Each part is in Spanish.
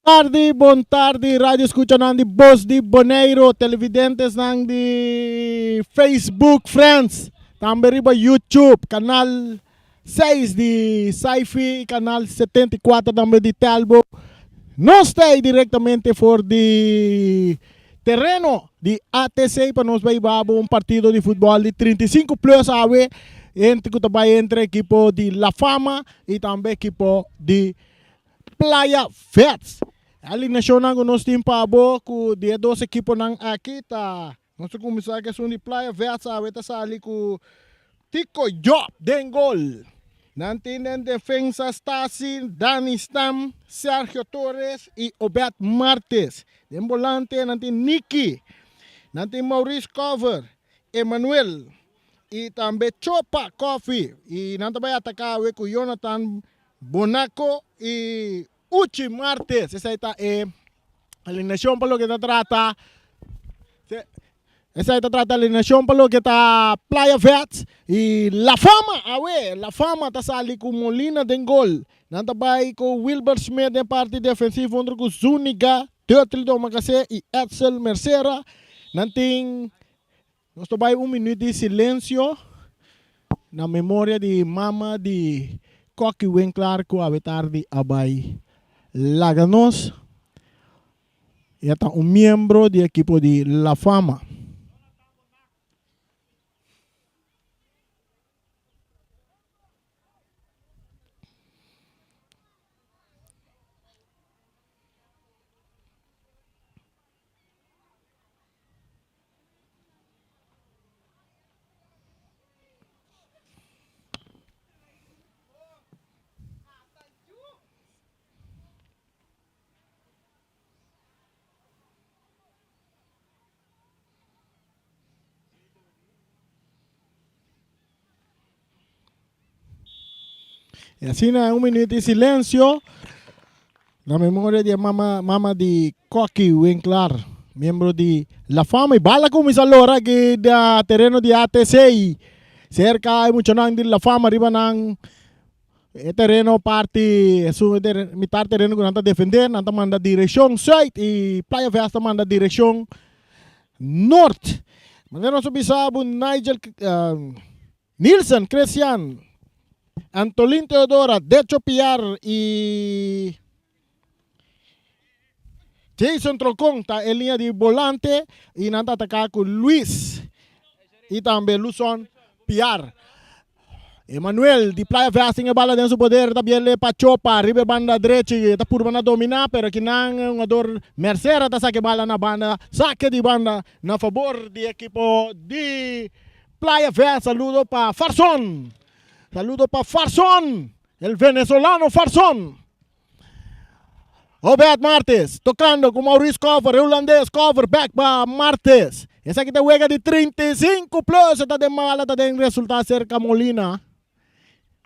Tarde, bom tarde, rádio escucha ng di Boss di Boneiro, televidentes ng di Facebook friends, também riba YouTube, canal 6 de Sci-Fi, canal 74 também de Telbo. Não está diretamente for de terreno de ATC para nós vai babo um partido de futebol de 35 plus ave entre equipo de La Fama e também equipo de Playa Vets. A alineação ng nós team pabo ku dia dos equipo ng Akita. Nós começar que são de Playa Vets ave ta sali ku Tico Job den gol. Nantinen defensa Stasi, Dani Stam, Sergio Torres e Obed Martes. Den volante nanti Nicky, nanti Maurice Cover, Emmanuel e também Chopa Coffee. E nanti vai atacar com Jonathan Bonaco e Uchi Martes. Esa está alineación para lo que se trata. Esa está trata de alineación para lo que está Playa Vets y La Fama, La Fama está sali con Molina den gol. Nanta bay con Wilber Smith de parte defensivo contra con Zuniga, Teotrito Macase y Edsel Mercera. Nanting nos bay un minuto de silencio na memoria de mama de Coqui Winkler ko abetar de abay Laganos. Y está un miembro del equipo de La Fama. Y así na un minuto de silencio na memoria de mama de Coqui Winkler, miembro de La Fama. Y bala como esa lora que da terreno de ATC cerca hay mucho nang de La Fama arriba nang terreno parte mitad terreno que nanta defender, nanta manda dirección sur y Playa Vesta manda dirección norte. Manera subisabo Nigel Nielsen Christian Antolín Teodora, Decho Piar y Jason Trocón está en línea de volante y nanta atacar con Luis y también Luzon Piar. Emmanuel de Playa Vesta en bala de su poder también le pachopa arriba banda derecha y está por banda dominar pero aquí nang un ador Mercera está saque bala na banda saque de banda na favor de equipo de Playa Vesta. Saludo para Farson. Saludo para Farson, el venezolano Farson. Obed Martes, tocando con Maurice Cover, el holandés Cover, back para Martes. Esa que te juega de 35 plus, está de mala, está de resultado cerca Molina.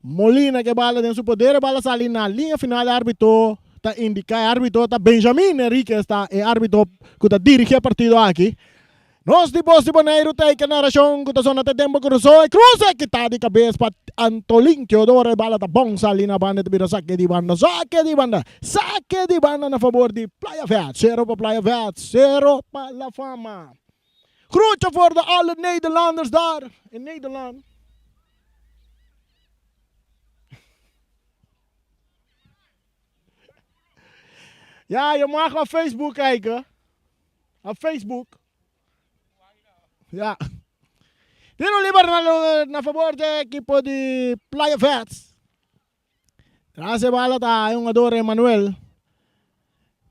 Molina que bala de su poder, bala sale na linha final, árbitro está indica, árbitro está Benjamin Enrique, está el árbitro que está dirige el partido aquí. Nós de Boss de Boneiro tem que narração que está só na tempo cruzou que tá de cabeça para Antolín Teodoro bala tá bom ali na banda de vira saque de banda na favor de Playa Vets, 0 para Playa Vets, 0 para La Fama. Groetje voor de alle Nederlanders daar in Nederland. Ja, je mag op Facebook kijken. Op Facebook. Ja. Tiro libre na favor de equipo de Playa Vets. Trase bala ta yung ador Emmanuel.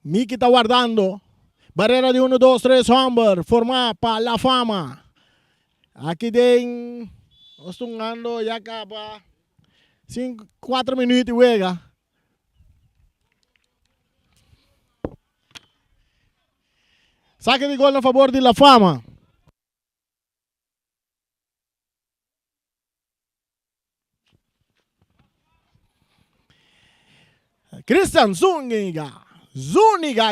Miki está guardando. Barrera de 1, 2, 3, Humber. Forma pa La Fama. Aquí din ostungando ya acaba 4 minutos y juega. Saque de gol a favor de La Fama. Christian Zúñiga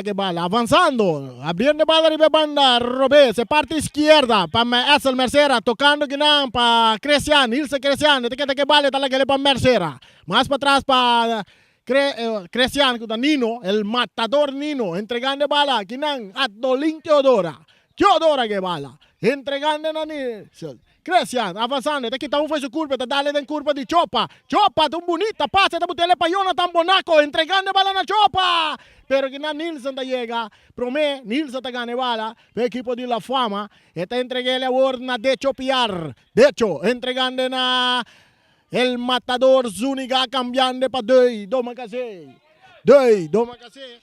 que bala, avanzando, abriendo bala de banda, Robé, se parte izquierda, para Edsel Mercera, tocando Guinan para Cristian, Ilse Cristian, etiqueta que bala, tal que le para Mercera, más para atrás para Cristian kuta Nino, el matador Nino, entregando bala kinang Adolin Teodora. Teodora que bala, entregando na Nilsson. Cristian, avanzando, te quita un fue su curva, te dale den curva di Chopa. Chopa, tu bonita, pase, te butele pa Jonathan Bonaco, entregando bala na Chopa. Pero que na Nilsson te llega, promé, Nilsson te gane bala, el equipo de La Fama, y te entregué la na Decho Piar. Decho, entregando na el matador Zuniga, cambiando pa Dei, Doma Case. Dei, Doma Case.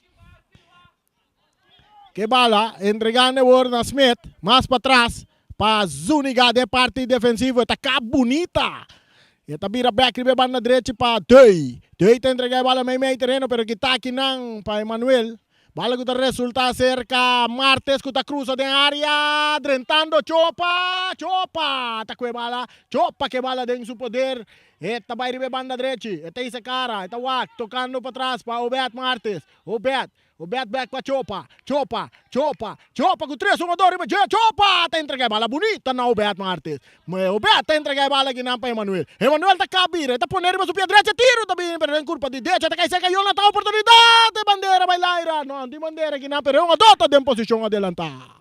Que bala, entregando na Smith, más para atrás. Pa Zuniga de parte defensivo, está cá bonita. E tá vira back ribe banda direita pa Dei. Dei tá entregar a bola meio terreno, pero que tá aqui não pa Emmanuel. Bola que tá resulta cerca Martes que tá cruza de área, drentando Chopa, Chopa. Tá com a bola, Chopa que bola tem seu poder. Eta vai ribe banda direita, eta essa cara, eta Wak tocando para trás pa Obed Martes. Obed back pa Chopa, Chopa com 3 jogadores, Chopa tá entregar a bola bonita na Obed Martes. Obed tá entregar a bola aqui na pa Emmanuel. Emmanuel tá cabira, tá pondo riba su pia direita, tiro também, pero em curva de direita, tá cai seca Jonathan, tá oportunidade, bandeira vai Laira. Não, di bandeira aqui na, pero é uma dota de posição adelantar.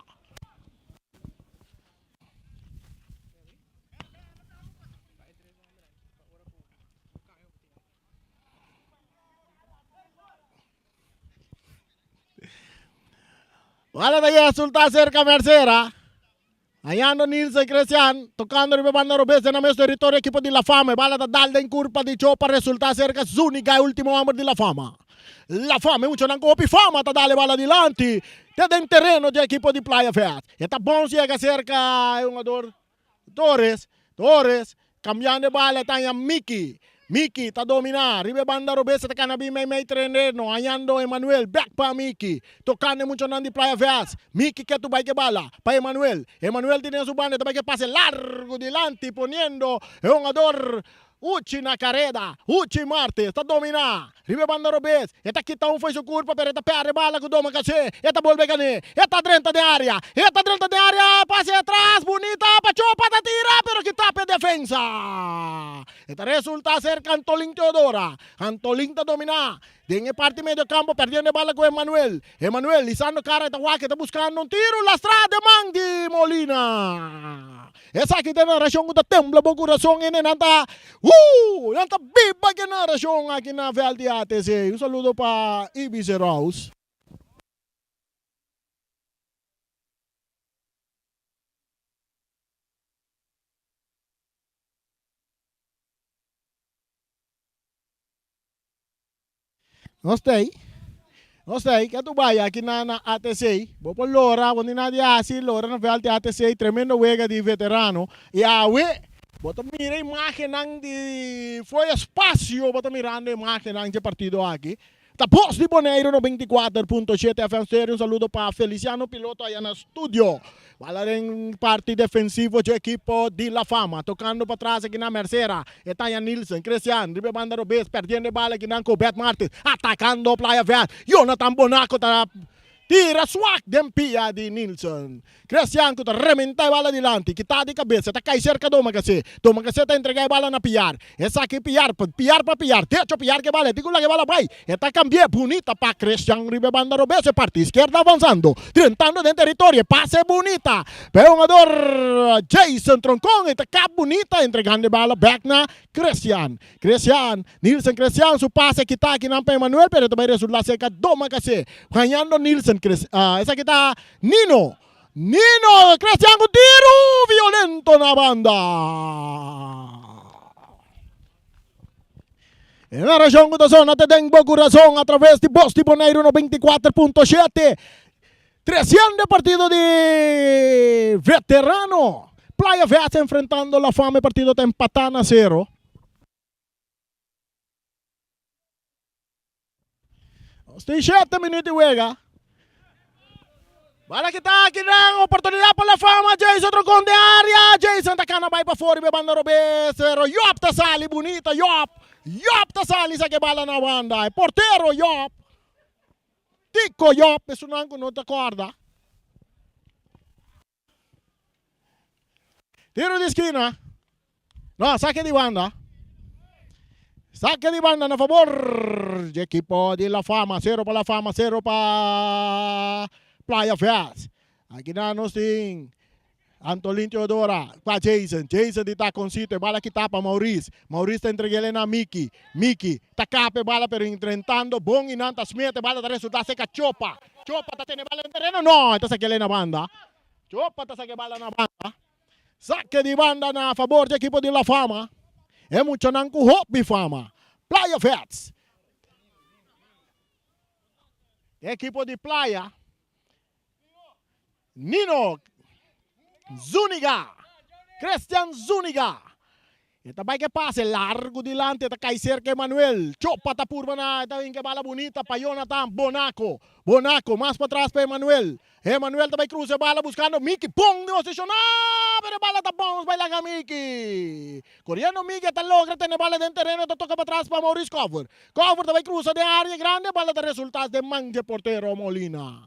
Wala tayo resulta cerca Mercera. Hallando Nilsson Cristian, tocando ribe banda robesa na messo territorio equipo di La Fama. Bala da dalda in curva di Chopa, resulta cerca Zuniga, ultimo hombre di La Fama. La Fama, mucho non copi Fama, ta dale bala dilanti. Te den terreno di equipo di Playa Fiat. E ta bom llega cerca un ador Torres, cambiando bala tanya Miki tá dominar, ribe banda robesa tá canabi meio treinando, hallando Emmanuel, back pa Miki, tocando muito nandi Playa Fiat. Miki que tu vai que bala, pa Emmanuel tiene su banda, também que pase largo dilante, poniendo un ador Uchi na carrera, Uchi Martes, tá dominar, ribe banda robes, eta quita foi su curva, pero eta perde bala com Doma Case, eta volve gane, eta dentro de área, passe atrás, bonita, pa Chopa, tá tira, pero que tape defensa. Eta resulta cerca Antolin Teodora, Antolin tá dominar, en parte medio campo, perdiendo bala com Emmanuel, lisando cara, eta Wak, tá buscando un tiro, la estrada de Mangdi Molina. Essa aqui tem narração que tembla o coração e nanta viva que narração aqui na Velde ATC. Saludo para Ibiza Raus. Gostei, que tu vai aqui na ATC, vou por Lora, quando nadia assim, Lora na Velde ATC, tremendo wega de veterano, e a bota mira a imagem de foi espaço, bota mirando a imagem de partido aqui. Tá Boss di Boneiro no 24.7 FM Stereo, saludo para Feliciano Piloto aí no estúdio. Fala em parte defensivo do equipo de La Fama, tocando para trás aqui na Mercera. Etaya Nilsson, Cristian, ribe banda robes, perdendo bala aqui na Obed Martes, atacando Playa Fiat. Jonathan Bonaco tá tira swak den pia di Nilsson. Cristian que rementa a bala dilante, que tá de cabeça, tá cai cerca Doma Case tá entregar a bala na Piar. Essa aqui Piar pa Piar, techo Piar que bala, digo lá que bala vai. Está cambié bonita pa Cristian ribe banda robese, parte izquierda avanzando, tentando dentro territorio, pase bonita. Peonador Jason Troncón, está cap bonita, entregando a bala back na Cristian, Nilsson Cristian, su pase que tá aqui na Emmanuel, pero também resulta cerca Doma Case, ganhando Nilsson. Esa que está Nino, Cristian con tiro violento na banda. En la región de zona te tengo corazón a través de Boss di Boneiro no 24.7. 300 partido de veterano. Playa Fiat enfrentando La Fama, partido está empatado a 0. Estoy 7 minutos y juega. Bala que está aqui na oportunidade para La Fama, Jason trocou de área, Jason tá cana vai para fora, e banda robesero, Yop tá sali, bonita, Yop tá sali, isso aqui bala na banda, é porteiro, Yop, Tico, Yop, isso não te acorda. Tiro de esquina, não, saque de banda na favor favor de equipo de La Fama. 0 para La Fama, 0 para Playa Fest. Aqui na nós tem Antolin Teodora para Jason. Jason está com sítio, bala que tapa Maurício. Maurício está entregando na Miki. Miki está cape bala, pero enfrentando bom e não está smete bala, da resultado seca Chopa. Chopa está tendo bala no terreno, não, está saquele na banda. Chopa está saquele bala na banda. Saque de banda na favor do equipo de La Fama. É muito não com Hope Fama. Playa Vets. Equipo de Playa. Nino Zuniga. Christian Zuniga. Ito ba que pase largo dilante ta kay Sergio Manuel. Chopa ta purba na ito yung bala bonita pa Jonathan Bonaco. Bonaco más para atrás pa Emanuel. Emanuel tabay cruce bala buscando Miki. Pong de posisyon. Pero bala ta pong bailang a Miki. Coreano Miki ta logra tener bala den terreno ta toca para atrás pa Maurice Cover. Cover tabay cruce de área grande bala ta resultados de manje portero Molina.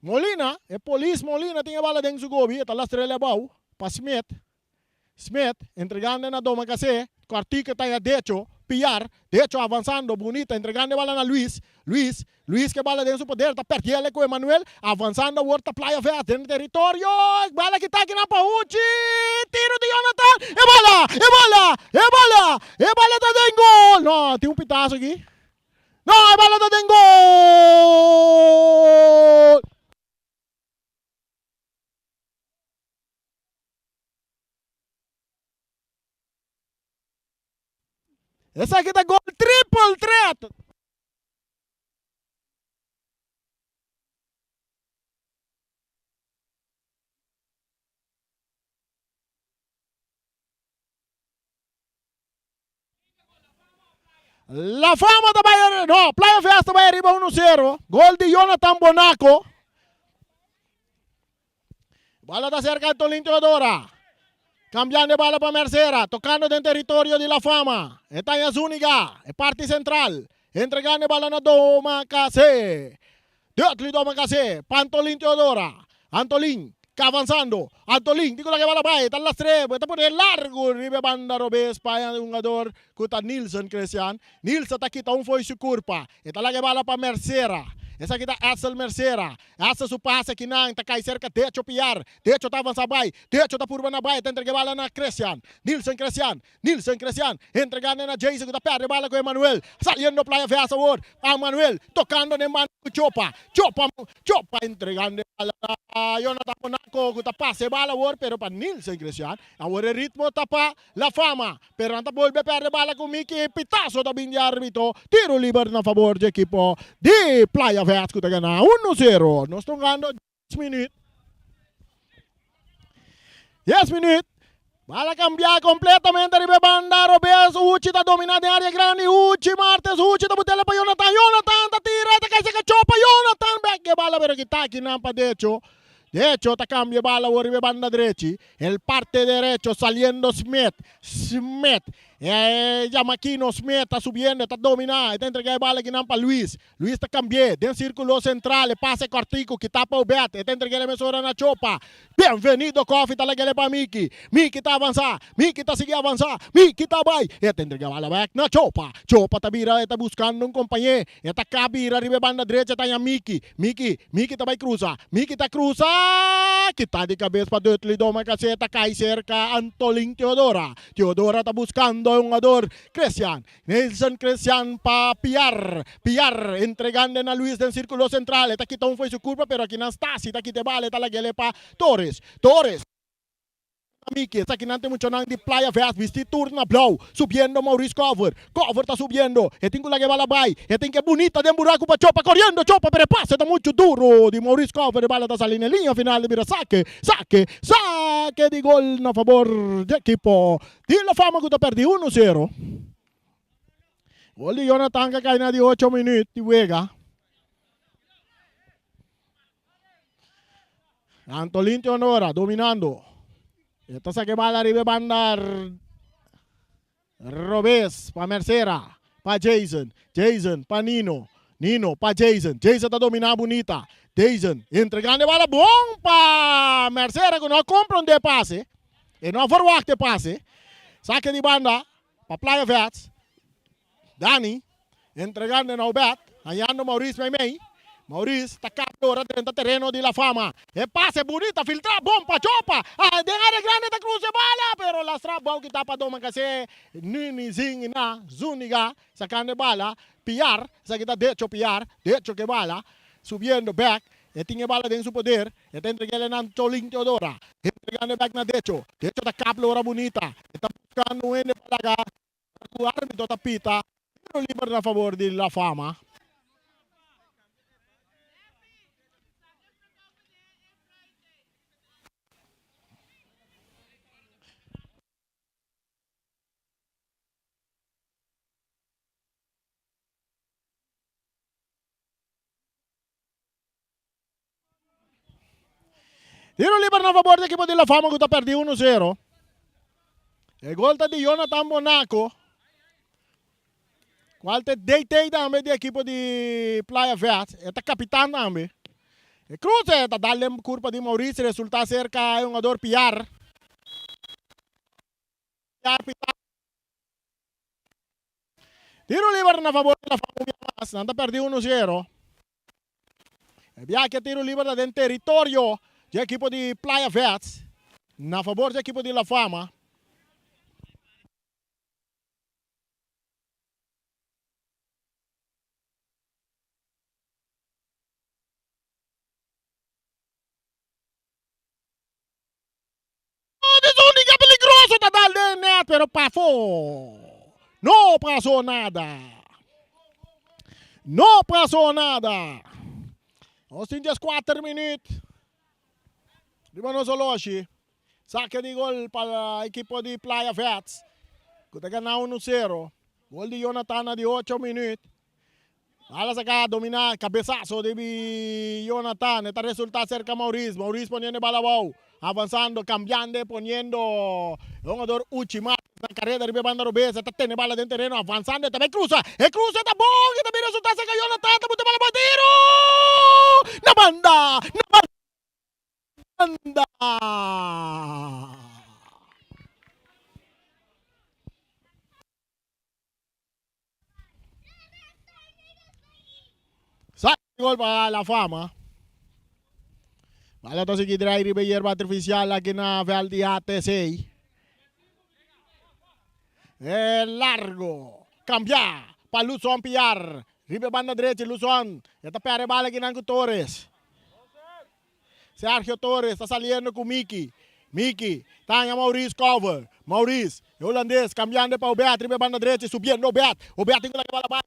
Molina, Police Molina tinha bala dentro do gobi, ita lastrela bau, pa Smith. Smith, entregando na doma kasi, Quartica tayo derecho, Piar, derecho avanzando, bonita, entregando bala na Luis, Luis que bala dentro do poder, tá perdiendo com Emanuel, avanzando, volta Playa Verde, dentro do território, bala que tá aqui na Pauchi, tiro de Jonathan, é bala tá dentro gol, não, tem pitaço aqui, não, é bala tá dentro gol. Essa aqui tá gol triple threat. La Fama da Bayern, no, Playa Festa vai arriba 1-0. Gol de Jonathan Bonaco. Bala da cerca Antolin Teodora. Cambiando bala para Mercera, tocando en territorio de La Fama. Está en Zúñiga, es parte central. Entregando bala na Doma Case. Diotli Doma Case, Pantolin Teodora. Antolin, que avanzando. Antolin, digo la que bala para, está las tres, está por el largo. Ribe banda Robes, para un jugador, kuta Nilsson Christian. Nilsson está quita un foi su curpa. Está la que bala para Mercera. Essa aqui da Axel Mercera. Essa su passa aqui na tá cai cerca derecho Piar. Derecho tá avançar vai. Derecho tá purba na vai. Tá entregue bala na Christian. Nilsson Christian. Entregando na Jason que tá perde bala com Emanuel. Saliendo Playa Verde Award. Emanuel tocando na mano com Chopa entregando bala a Jonathan Bonaco que tá passe bala Award pero para Nilsson Christian. Agora ritmo tá pa La Fama. Pero anta volve perde bala com Miki. Pitazo da binha árbitro. Tiro libre na favor do equipo de Playa Verde que tá ganhando 1-0. Nós estamos ganhando 10 minutos. 10 minutos. Bala cambiar completamente arriba banda. Robes, Uchi está dominando em área grande. Uchi Martes, Uchi está botando para Jonathan. Jonathan está tirando, está caindo chopa. Jonathan, back que bala, pero que está aqui na para derecho. De hecho, está cambio bala arriba banda derecha. El parte derecho saliendo Smith. Yamaquino Smith está subiendo, está dominando, está entregando bala aqui para Luis. Luis está cambiando, dentro círculo central, pase cortico, que tapa o bet, está entregando a mesura na Chopa. Bem-vindo, Coffee, está legal para Miki. Miki está avançando, Miki está seguindo avançar, Miki está vai. Está entregando bala back na Chopa. Chopa está virando, está buscando um companheiro. Está cabira, arriba banda direita, está em Miki. Miki está vai cruzar. Miki está cruzar. Que está de cabeça para Dutli Doma Caceta, cai cerca Antolin Teodora. Teodora está buscando un jugador Christian. Nelson Christian pa Piar. Piar entregando a Luis del círculo central. Está quitando fue su curva, pero aquí no está. Si está quitando vale, está la que le pa Torres. Miki, está aquí nante mucho nang di Playa Verde, visti turna blau, subiendo Maurice Cover está subiendo, tengo la que va la bay, tengo que bonita de buraco para Chopa, corriendo Chopa, pero pase está mucho duro di Maurice Cover, bala da salina en línea final, mira, saque di gol a favor del equipo di La Fama que está perdi 1-0. Gol di Jonathan que cae na di 8 minutos, di juega. Antolin Teodora dominando. Esta saque bala arriba bandar Robes pa Mercera, pa Jason pa Nino pa Jason está dominando bonita. Jason entregando bala bom pa Mercera que não compra de passe e não forward de passe. Saque de banda pa Playa Verde. Dani entregando na Obet, hayando Maurice Maymay. Maurice, taccato ora dentro terreno di La Fama. E passa bonita, filtra, bomba, chopa. Dengar grande da Cruz bala, pero la strabau kita pa doman kasi nini zing na zuniga sa kane bala. Piar, sa kita derecho piar, derecho que bala, subiendo back. E tinha bala din su poder. E entregale ng Choling Teodora. Entregando back na derecho. Derecho tacaplo ora bonita. E tapuskan nuene palaga. Kuar dito tapita. Pero liber na favor di La Fama. Tiro liber na favor dell'equipo di La Fama che perdi 1-0. E gol di Jonathan Monaco. Qualte dei dame di equipo di Playa Verde. E ta capitán dame. E cruce ta dalle curva di Mauricio. Resulta cerca un ador Piar. Tiro liber na favor di La Fama. Nanda perdi 1-0. E viaje tiro liber da den territorio. De equipo de Playa Verde, na favor do equipo de La Fama. Desúnica peligroso da Dalden net, pero pasó. No pasó nada. No pasó nada. Aos 4 minutos. Rimano Soloshi. Saque de gol para a equipo de Playa Verde. Que está ganando 1-0. Gol de Jonathan de 8 minutos. Alas acá domina cabezazo de Jonathan. Está resulta cerca Maurice. Maurice poniendo balabau. Avanzando, cambiando, poniendo un jugador Uchimar. La carrera de banda Robesa. Está teniendo bala dentro terreno. Avanzando. También cruza. El cruza está bom. Y también resulta cerca Jonathan. Está botando bala para tiro. ¡Na banda! ¡Na banda! Anda! Saque gol para La Fama. Bala to si Gidray ribe yerba artificial aquí na Valdi ATC. Largo. Cambia. Pa Luzon Piar. Ribe banda derecha Luzon. Esta pare bala aquí na Torres. Sergio Torres está saliendo con Miki. Miki, está Maurice cover. Maurice, el holandés, cambiando para Obet, ribe banda derecha, subiendo Obet. Obet tem que levar a bola.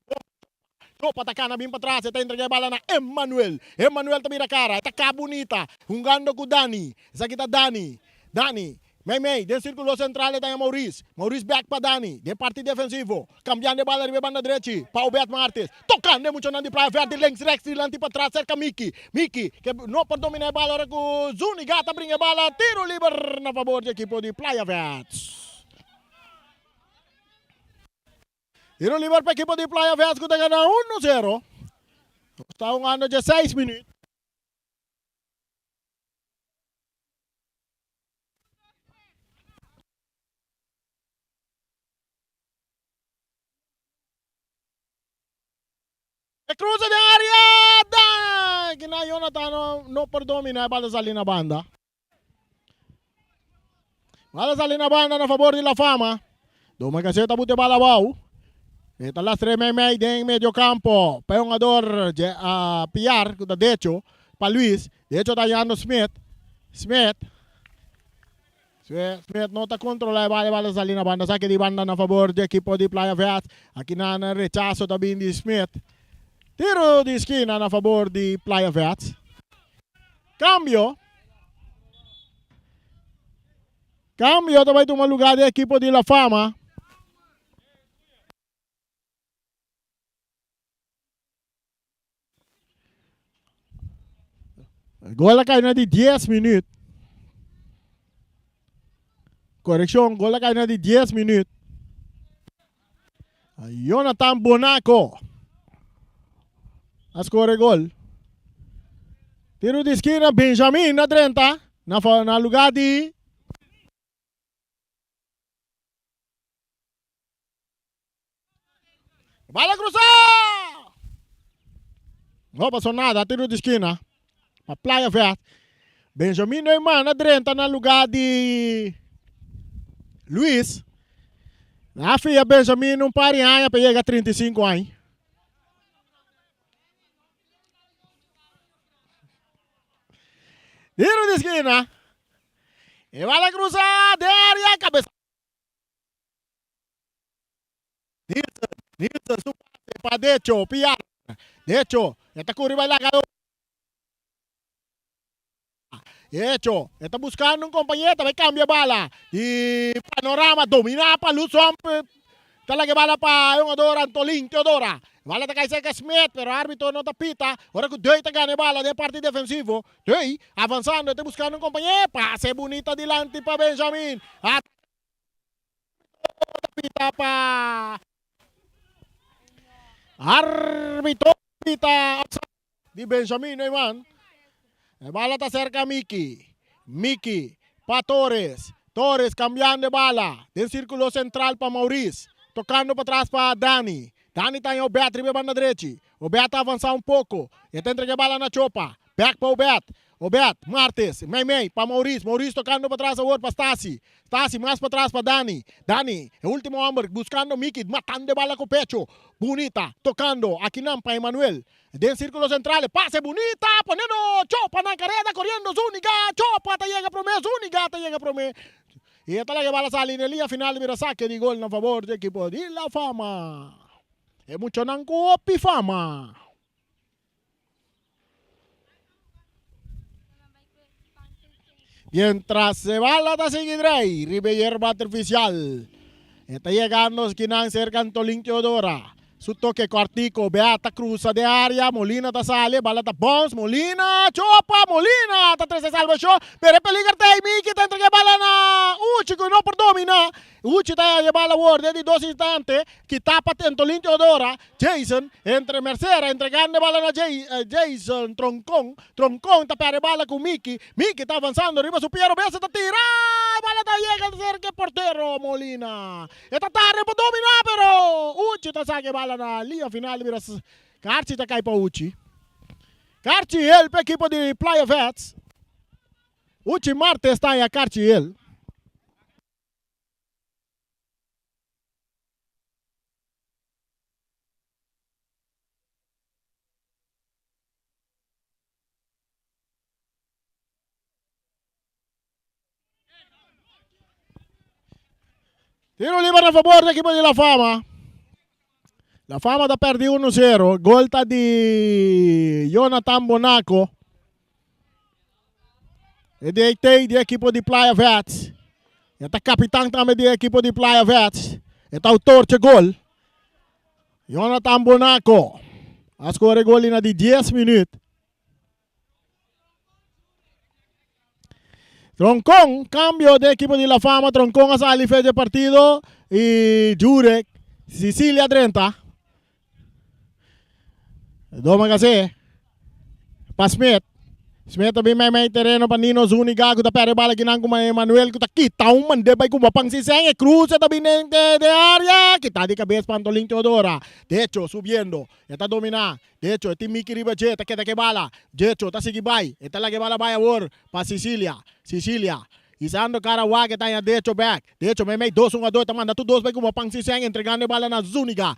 Copa atacando bem para trás, está entregando a bola na Emmanuel. Emmanuel também na cara, está cá bonita. Jugando com Dani. Essa aqui está Dani. Dani. Meimei, del círculo central está Maurice. Maurice back para Dani, de parte defensivo. Cambiando a bola de banda derecha, para Obet Martes. Tocando muito na de Playa Verde, length Rex, dilanti para trás, cerca Miki. Miki, que não pode dominar a bola, com Zuniga, brinca a bola, tiro livre na favor do equipo de Playa Verde. Tiro livre para a equipo de Playa Verde, que está ganhando 1-0. Está jugando de 6 minutos. Cruza de área! Que na Jonathan não por dominar, bala salir na banda. Bala salir na banda na favor de La Fama. Doma caseta bute bala bau. Esta lastre Meimei em medio campo. Peongador Piar, que está derecho. Para Luis. Derecho está llegando Smith. Smith não está controlando, bala salir na banda. Saque de banda na favor do equipo de Playa Verde. Aqui na rechazo também de Smith. Tiro de esquina a favor de Playa Verde. Cambio. Cambio também de um lugar do equipo de La Fama. Gol cai na de 10 minutos. Correção, gol cai na de 10 minutos. Jonathan Monaco. A score gol. Tiro de esquina, Benjamin na 30. Na lugar de bala cruzada! No pasó nada, tiro de esquina. A Playa Verde. Benjamin Neumann adrenta na lugar de Luiz. A filha Benjamin não para em Anha para chegar a 35 anos. Tiro de esquina. E vai lá cruzar de área, cabeça. Nilson, su para derecho, pillar. Derecho, esta curva vai lá, garoto. Hecho, está buscando un compañero, vai cambia bala. E panorama, domina para Luzon. Talaga bala pa yung Adora, Antolin, Teodora. Bala ta kay Seka Smith, pero árbitro no tapita. Ora ko Dey ta gane bala de parte defensivo. Dey, avanzando, está buscando un compañero. Pase bonita dilante pa Benjamin. At tapita pa árbitro tapita di Benjamin Neumann. Bala está cerca Miki. Miki para Torres. Torres cambiando de bala. Del círculo central para Maurice. Tocando para trás para Dani. Dani está em Obet, riba banda direita. Obet avançar um pouco. Ele tem entregue a bala na chopa. Back para Obet. Obet, Martes, Mei para Maurice. Maurice tocando para trás agora para Stasi. Stasi mais para trás para Dani. Dani, o último homem, buscando Miki, matando de bala com o pecho. Bonita, tocando. Aqui não para Emanuel. Del círculo central, pase bonita, poniendo chopa na carrera, corriendo Zúñiga, chopa, te llega promé, Zúñiga, te llega promé. Y esta la que va a la salinelía final, mira, saque de gol a favor del equipo de La Fama. Es mucho nanco Fama. Mientras se va la seguidrey, Ribeller artificial. Está llegando esquina cerca Antolín Teodora. Su toque cortico, Beata cruza de área, Molina ta sale, bala ta bounce, Molina, chopa, Molina, ta 13 salvación, pero peligra te Miki, ta entrega bala na Uchi, que no por domina, Uchi ta lleva la guardia de 2 instantes, que tapa Antolín Teodora, Jason, entre Mercera, entregando bala na Jason, Troncón ta pare bala con Miki, Miki ta avanzando, arriba su Piero, Besa ta tira, bala ta llega cerca el portero, Molina, esta tarde por dominar, pero Uchi ta saque bala na linha final, mira, Carci ta cai pa Uchi. Carci ele para equipo de Playa Vets. Uchi Martes está em a Carci ele. Tiro livre a favor do equipo de La Fama. La Fama da perdi 1-0. Gol tá de Jonathan Bonaco. E deitei de equipo de Playa Vets. E tá capitão também de equipo de Playa Vets. E tá autor de gol. Jonathan Bonaco. A score gol na de 10 minutos. Troncón, cambio de equipo de La Fama. Troncón a salir de partido. E Jurek, Sicilia 30. Doma kasi. Pa Smith. Smith tabi may terreno pa Nino Zúñiga. Kuta pere bala ginang kuma Emanuel. Kuta kita man de bay kumapang si Seng. Cruz tabi de área. Kita di cabeza pa Antolín Teodora. De hecho, subiendo. Está domina. De hecho, iti Miki Ribache. Ta kita que bala. De hecho, ta sige bay. Ita lagi bala bay awor pa Sicilia. Sicilia. Isando Caraguá que está em de hecho back. De hecho, me 2-1-2. Tamanda tu 2 bay kumapang si Seng. Entregando bala na Zúñiga.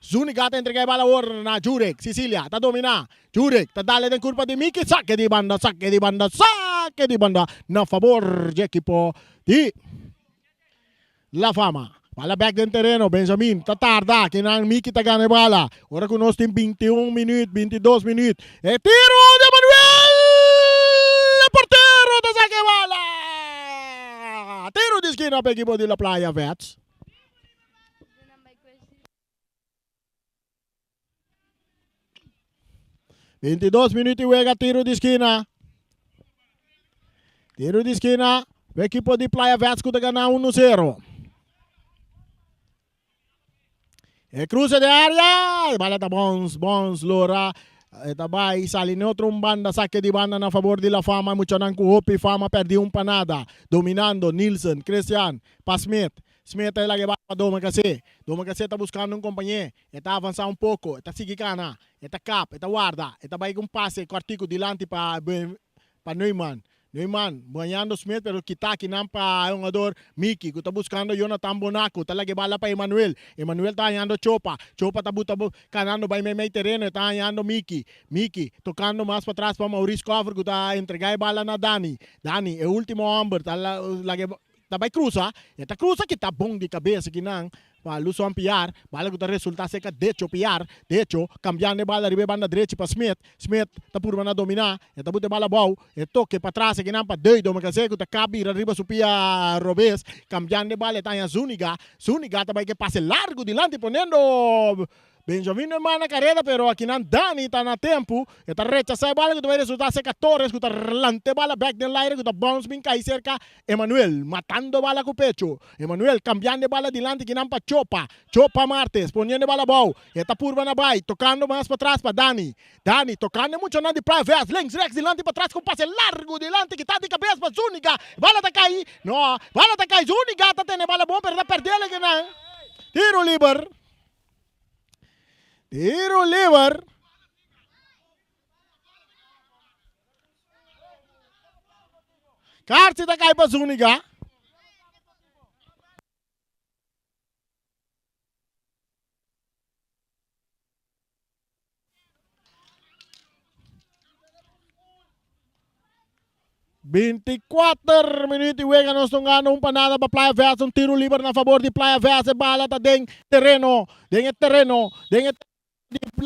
Zúñiga te entrega bala awor na Jurek. Sicilia. Ta domina. Jurek. Ta dale den curva de Miki. Saque di banda. Na favor de equipo di La Fama. Bala back din terreno. Benjamin. Tatarda. Kinang Miki ta gane bala. Ora kunos tim 21 minutos. 22 minutos. E tiro de Manuel. Portero ta saque bala. Tiro de esquina para equipo de La Playa Vets. $22 minutos y juega tiro de esquina. Tiro de esquina. O equipo de Playa Vets que ganha 1-0. E cruce de área. Bala ta Bons, Lora. Tabay, salin otro banda, saque de banda a favor de La Fama. Mucho nang kuhopi, Fama perdió un panada. Dominando, Nilsson, Christian, pa Smith. Smith ay lagi para Doma kasi. Doma kasi está buscando um companheiro. Está avançar um pouco. Está seguir cana. Está cap. Está guarda. Está vai com passe. Quartico dilante para Neumann. Neumann, banhando Smith, pero kita kinampa yung ador Mickey. Kuta buscando Jonathan Bonaco. Talagi bala pa Emmanuel. Emmanuel tá ganhando Chopa. Chopa tabu canando vai may terreno. Tá ganhando Mickey. Mickey, tocando mais para trás para Maurice Coffer. Kuta entregar bala na Dani. Dani, é o último homem. Lagi tabay cruza, eta cruza kita bom de cabeça que não, para Luzon piar, bala que resulta ser que derecho piar, derecho, cambiando bala ribe banda direita para Smith, Smith tá por na dominar, eta bute bala bom, e toque para trás que não para doido, mas que tá cabe riba supia Robes, cambiando bala tá em Zuniga, Zuniga tabay que passe largo dilante ponendo Benjamin no mana carrera, pero aqui não Dani está na tempo. Está rechazar a bala que vai resultar ser 14, que está relante bala back del aire, que está bounce bem cair cerca. Emmanuel matando bala com o pecho. Emmanuel cambiando bala dilante que não para Chopa. Chopa Martes, poniendo bala bom. Está purva na vai, tocando mais para trás para Dani. Dani tocando muito na de praia vez, links Rex dilante para trás com passe largo dilante que está de cabeça para Zuniga. Bala tá cair. Não, bala tá cair. Zuniga tá tendo bala bom, pero tá perdendo que não. Tiro livre. Tiro livre. Karti ta kay pa Zuniga. ...24 minutos juega nós estamos ganhando panada para Playa Verde, tiro livre na favor de Playa Verde, bala tá dentro terreno,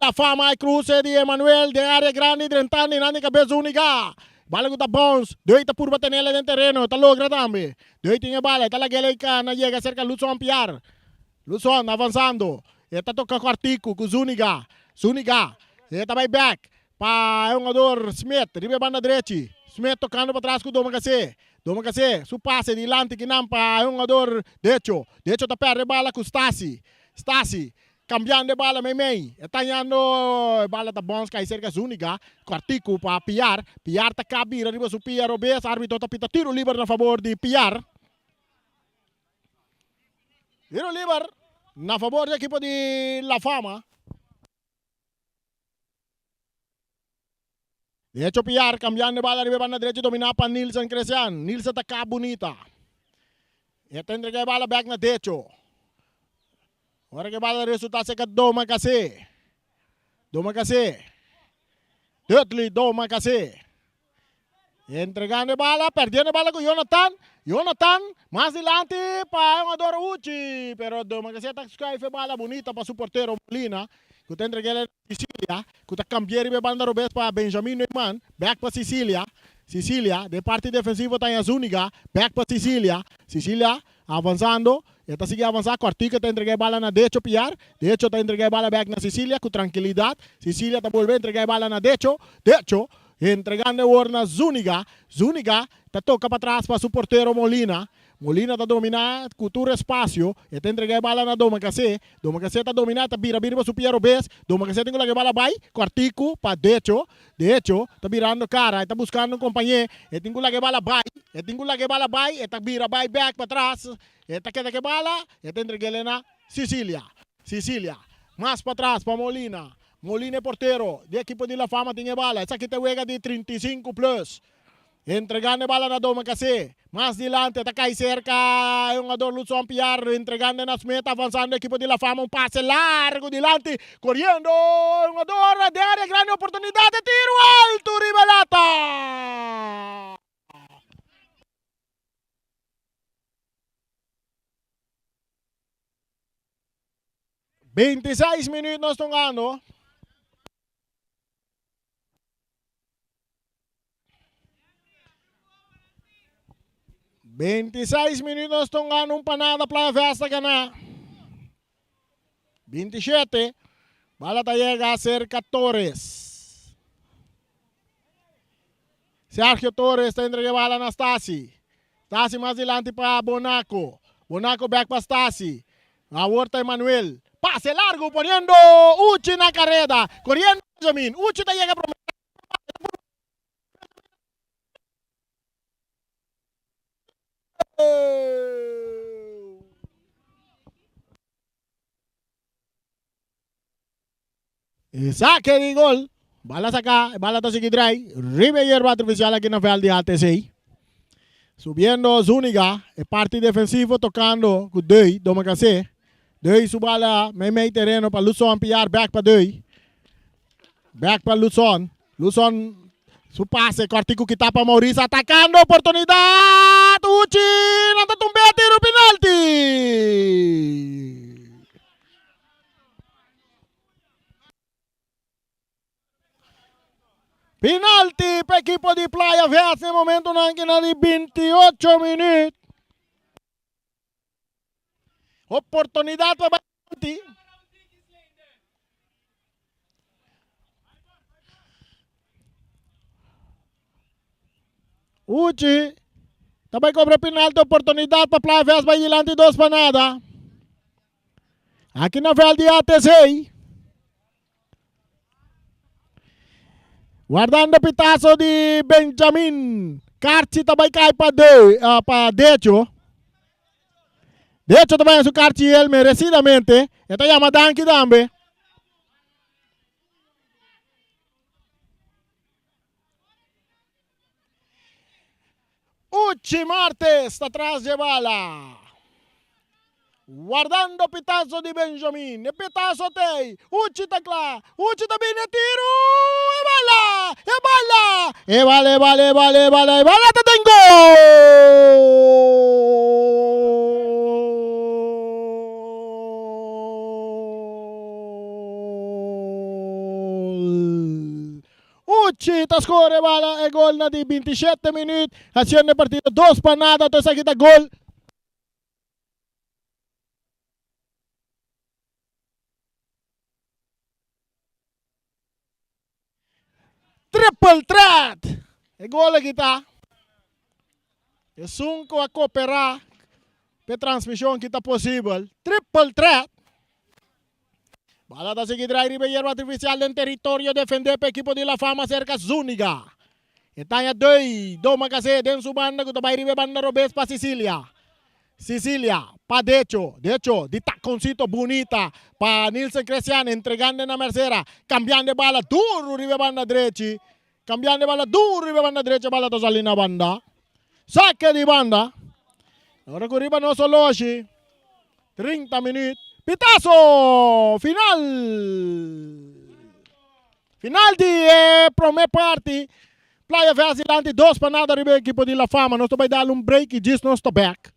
La Fama e cruce de Emmanuel de área grande, Drentani, nani cabeça única. Bala que tá bons, dois tá por bater nela dentro terreno, tá logra também. Dois tinha bala, tá lá que ele na chega cerca Luzon Piar. Luzon avançando. Eta toca quartico com Zuniga. Zuniga. Eta vai back. Pa jogador Smith, ribe banda direita. Smith tocando para trás com o Doma Gacé. Doma Gacé, su passe dilante que não pa jogador Decho. Decho tá perde bala com Stasi. Stasi. Cambiando de bala meio. Está indo bala tá bons cai cerca Zuniga. Quartico para Piar. Piar tá cabir arriba su Piar Robes. Árbitro tá pita tiro livre na favor de Piar. Tiro livre na favor do equipo de La Fama. De hecho, Piar cambiando de bala arriba banda derecha dominar para Nilsson Crecian. Nilsson tá cá bonita. Esta entrega bala back na derecho. Agora que bala resulta ser que Doma Kasi. Doma Kasi. Dudley Doma Kasi. Entregando bala, perdendo bala com Jonathan. Jonathan, mais adelante para um adoro Uchi. Pero Doma Kasi tá com bala bonita para su portero Molina. Que tá entregando Sicilia. Que tá cambiando de banda Robes para Benjamin Neumann. Back para Sicilia. Sicilia, de parte defensiva está em Zuniga. Back para Sicilia. Sicilia avançando. Está sigue avançar, Quartica está entregando bala na Decho Piar. Decho está entregando bala back na Sicilia com tranquilidade. Sicilia está volvendo a entregar bala na Decho. Decho entregando o na Zuniga. Zuniga está toca para trás para su portero Molina. Molina está dominando com todo espaço. Está entregando bala na Doma Kasi. Doma Kasi está dominando, está vira para su Piero Bes. Doma Kasi tem que bala vai. Quartico para Decho. Decho está virando cara, está buscando um companheiro. Tem que bala vai. Tem que bala vai. Está vira vai back para trás. Esta queda que bala, esta entreguele na Sicilia. Sicilia. Mais para trás para Molina. Molina é porteiro. De equipo de La Fama tinha bala. Essa aqui tem juega de 35 plus. Entregando bala na Doma Kasi. Mais dilante, está cai cerca. Um jogador Luzon Piar. Entregando na Smith. Avançando equipo de La Fama. Um passe largo dilante. Correndo. Um jogador de área. Grande oportunidade. Tiro alto. Ribalata. 26 minutos nós estamos ganhando. Minutos estão ganhando panada para a festa ganhar. 27. Bala chega a cerca Torres. Sergio Torres está entregando bala na Stasi. Stasi mais adelante para Bonaco. Bonaco back para Stasi. A Horta Emmanuel. Pase largo poniendo Uchi na carrera. Corriendo Benjamin. Uchi te llega a prometer. Saque de gol. Bala saca, bala to Sigidray. Ribe hierba artificial aquí en el de ATC. Subiendo Zúñiga, el parte defensivo tocando con Dei, Domacase. Dei su bala, me terreno para Luzon pillar back para Dei. Back para Luzon. Luzon, su pase, cortico que tapa Mauricio, atacando, oportunidad. Uchi, nata tumbea, tiro penalti. Penalti per equipo di Playa Verde nel momento anche di 28 minuti. Opportunità per Banti. Uchi. Também cobra penalti, oportunidade para Playa Verde, vai delante dos para nada. Aqui na Verde ATC. Guardando pitazo di Benjamin. Carci também cai para Decho. Decho também é su Carci ele merecidamente. Ito chama Danki Dambe. Uchi Martes atrás de bala. Guardando pitazo di Benjamin. E pitazo te. Uchi tacla. Uchi também é tiro. E bala. E bala. E vale, vale, vale, vale. E bala te tengo. Uchi tascore bala e gol na di 27 minuti. Azione de partido. 2 para nada. Entonces aquí está gol. Triple threat! E gol kita. E sunco a cooperar per transmissão kita possível. Triple threat. Bala da seguir ribe hierba artificial en territorio defender per equipo de la fama cerca Zúñiga. E tanya doy, doma kasi den su banda kuto bay ribe banda Robes pa Sicilia. Sicilia, pa Decho, di taconcito bonita, pa Nilsen Cristian, entregando na Mercera, cambiando bala duro ribe banda derecha, cambiando bala duro ribe banda derecha, bala to salina banda, saque di banda, ora corriba no soloshi, 30 minuti, pitazo, final di prome party, Playa Verde davanti 2 para nada ribe equipo di La Fama, nós vai dar break e diz nós back.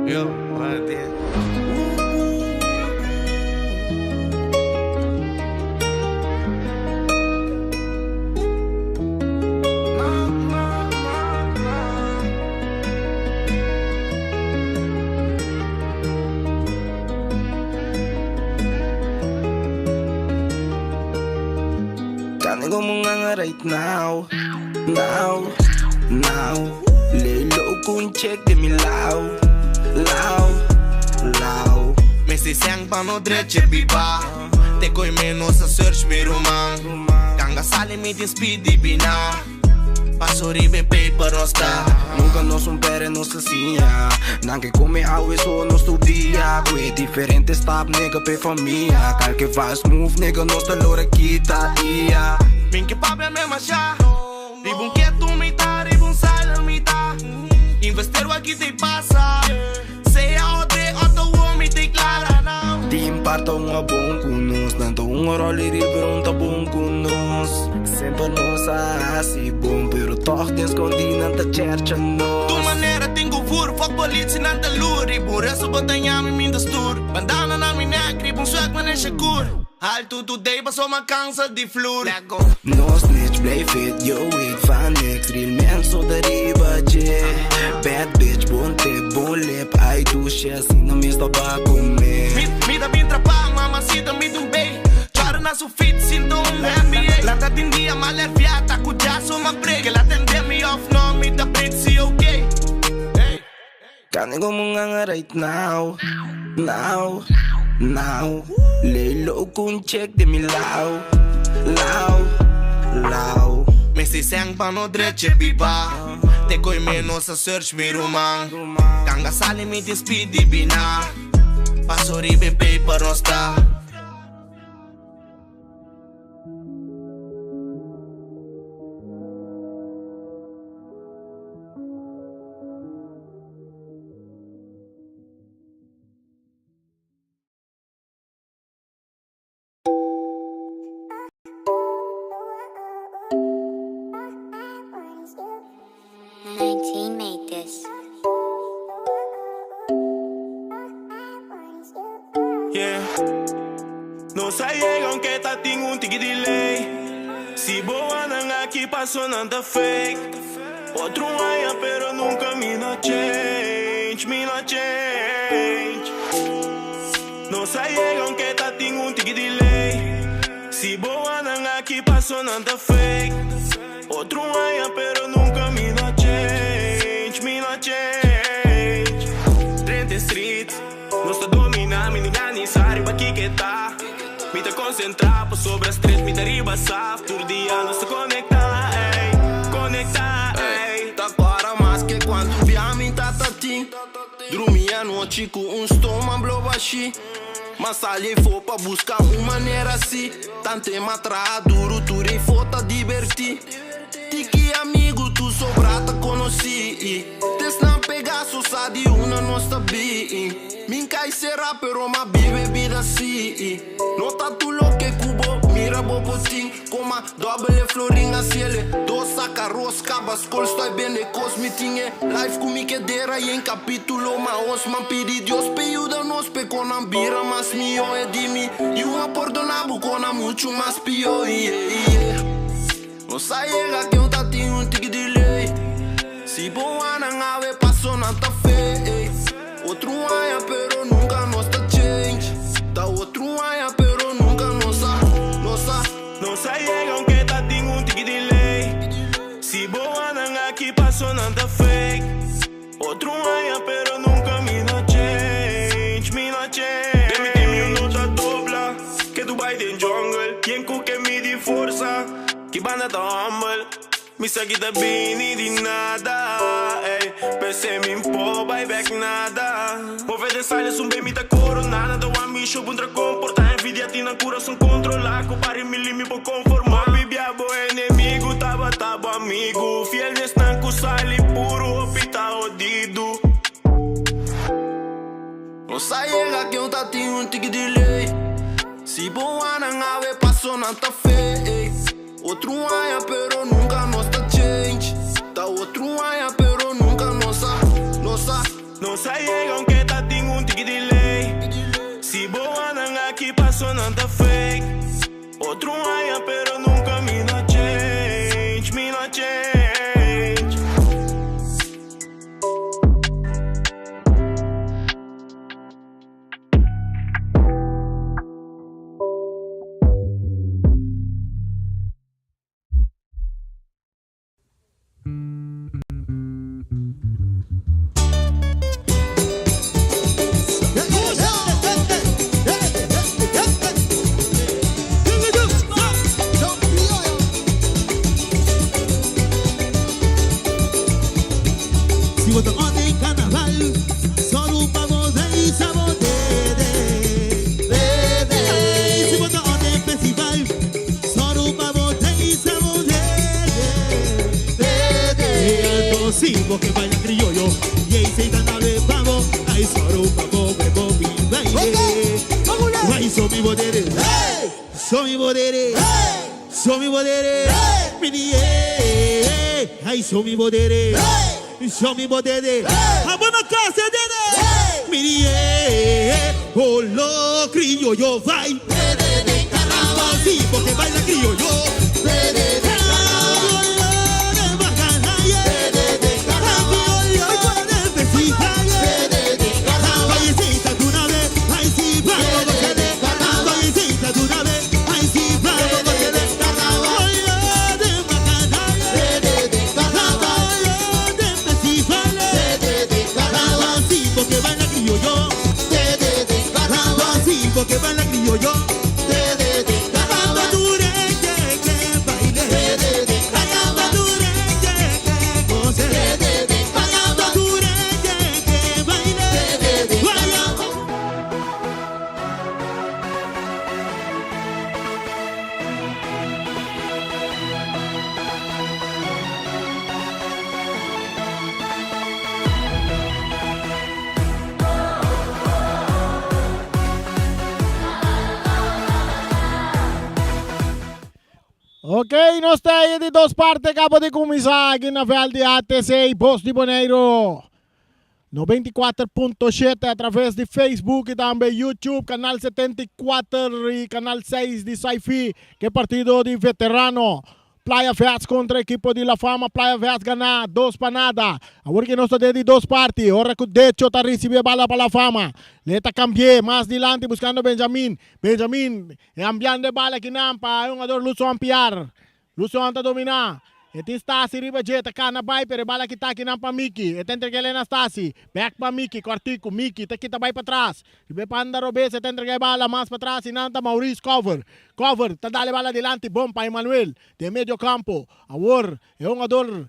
Yo, idea. Kani ko mong nga right now. Lay low com check de mi lau, lau, lau. Me si sang pa no drece biba. Te coi meno sa search mi rumang. Kanga sale mi din speedy bina. Passo ribe paper rosta. Nunca nos un pere nos cozinha. Nanke come always so nos tu dia. Gue diferente stop nigga pe família. Qualquer fast move nigga nos te lora kita ia. Minke papia me masha. Ribun quieto mita, ribun silent mita. Investeru aqui te passa. Sei a otre, otto uomi te clara now. Di importa uma bom com nós. Tanto role river tá bom com nós. Sempre nos assim bom. Pero toch te escondi nanta cerca nós. Tu maneira tengo fur. Fuck politie nanta lur. Ribun resto batanhami minda stur. Bandana na mi neck, ribun swag man en shakur. Haal tu today, pas om mijn kansen die vloer. Let go. No snitch, blijf fit, yo weet van niks. Real man, zo de ribatje. Bad bitch, bon tip, bon lip. I do shit, zie na meestal bako me. Mi da bin trapang, mamacita mi dum bay. Chara na su fit, sinto NBA. Lata din dia maler fiata, kuja so ma break. La tende mi off, no mi da pretty okay. Hey. Kan ik omgaan right now, now, now. Lay low con check de mi lau, lau, lau. Me si sang pa no drece biba. Te coi meno sa search mi rumang. Kanga sale mi din speedy bina. Passo ribe paper rosta. Made this. Yeah. No sai aunque tá tem tigre delay. Se boa não aqui passou nada fake. Outro aia pero nunca me na change, me na change. No sai aunque tá tem tigre delay. Se boa não aqui passou nada fake. Outro aia pero nunca me na change, me na change. 30 street, nós tá dominar, me ninguém nem sabe aqui que tá. Me tá concentrar por sobre as street, me tá riba saf. Todo dia nós tá conectar, ey, conectar, ey. Tá para mais que quando viame tá tatim. Dormia à noite com estômago blow baixi. Mas ali for pra buscar uma maneira assim. Tante matra duro, tu rei for tá divertir. Tiki amigo, tu sobrata conosci. Tes não pegar só sa di una nostra bi. Minca será pero ma bebida assim. Nota tu lo que cubo, mira bobotin. Coma double florinha ciele. Dos saca rosca, bascol stai bene cosmitinge. Life comigo que dera e em capítulo. Ma osman pedi Dios pe ayuda nos pe con ambira. Mas mio e dimi. E uma perdonabo con a mucho más pio. No saiega que un tatinho un tigre delay. Si boa não ave passo nanta fe. Outro aia pero nunca nos tá change. Tá outro aia pero nunca nossa. No sai aunque tá tem tigre delay. Se boa não aqui passou nada fake. Outro aia pero nunca me na change, me na change. Demi tem mil nota dobla. Que Dubai den jungle. Quem que me di força. Que banda tá humble. Me segue da bem de nada. Ey, pensei me impor, vai back nada. Ouve de silence, bem me tá coronada. Do amigo, contra comportar. Envidia, tina coração controlar. Compare me limi, por conformar. Bibia, bo inimigo, tava amigo. Fiel nesse tanco, sali puro, opita odido. No saiega que un tatinho un tigre delay. Si boa não ave passo nanta fe. Outro aia pero nunca nos tá change. Tá outro aia pero nunca nossa. No sai aunque tá tem tigre delay. Se boa não aqui passou nada fake. Outro aia pero nunca me na change, me na change. porque baila criollo. Y ahí se dan a ver, vamos, ahí solo vamos, vamos, baile. Ahí son mi bodere, son mi bodere, son mi bodere, mini, ahí son mi bodere, son mi bodere. A buena casa, dede, mini, oh, lo criollo, vai. Sí, porque baila criollo. Porque baila criollo. Ok, nós temos de duas partes, acaba de começar aqui na Val de ATC, Boss de Boneiro. 94.7 através de Facebook e também YouTube, canal 74 e canal 6 de Saifi, que é partido de veterano. Playa Vets contra a equipe de La Fama. Playa Vets ganha 2-0. Agora que nós estamos de duas partes. Ora que o Decho está recebendo a bola para La Fama. Leta cambié, mais adiante buscando Benjamin. Benjamin enviando a bola aqui para o jogador Lúcio Ampiar. Lúcio está dominar. E tem Stasi riba jeta kana bay pero bala kita aqui para Miki. E tem entregue na Stasi. Back para Miki, Quartico, Miki, tá kita bay para trás. Ribe panda robe se tem entregue bala mais para trás e nanta Maurice cover. Cover, tá dale bala dilante bom para Emmanuel de medio campo. Awor, é um jogador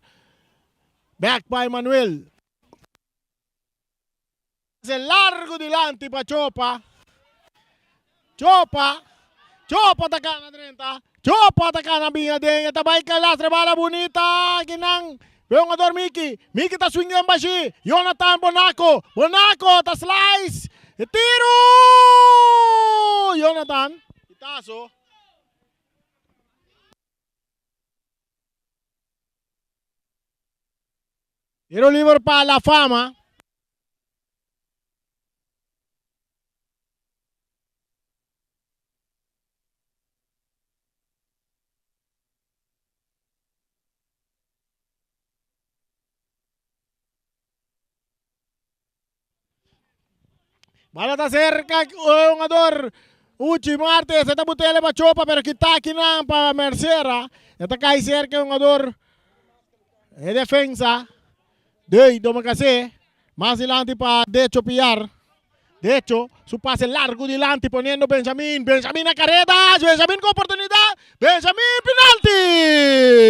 back para Emmanuel. Se largo dilante para Chopa. Chopa tá kana 30. Chopa atacar na binha dele, tabay ka lastre, bala bonita, ginang, yung ador Miki tá swinging ang bashi, Jonathan Bonaco, tá slice, tiro, Jonathan, itaso, tiro libre pa La Fama. Bala tá cerca, o jogador Uchi Martes, esta botella para Chopa, pero kita aqui na para Mercera, esta cai cerca o jogador é defensa, dei doma kasi, mais dilante para Decho Piar, Decho, su pase largo dilante poniendo Benjamin a carreta, Benjamin com oportunidade, Benjamin penalti!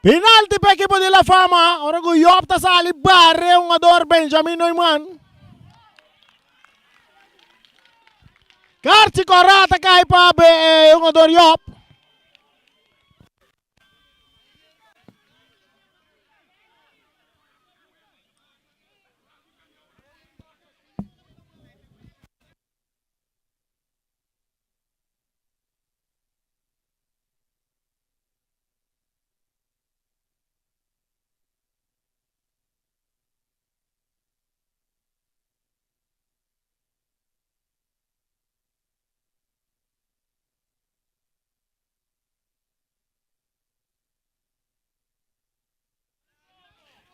Penalti para equipo de La Fama. Ora que Yop está sali barre un ador Benjamin Neumann. Carci corrata cai para un ador Yop.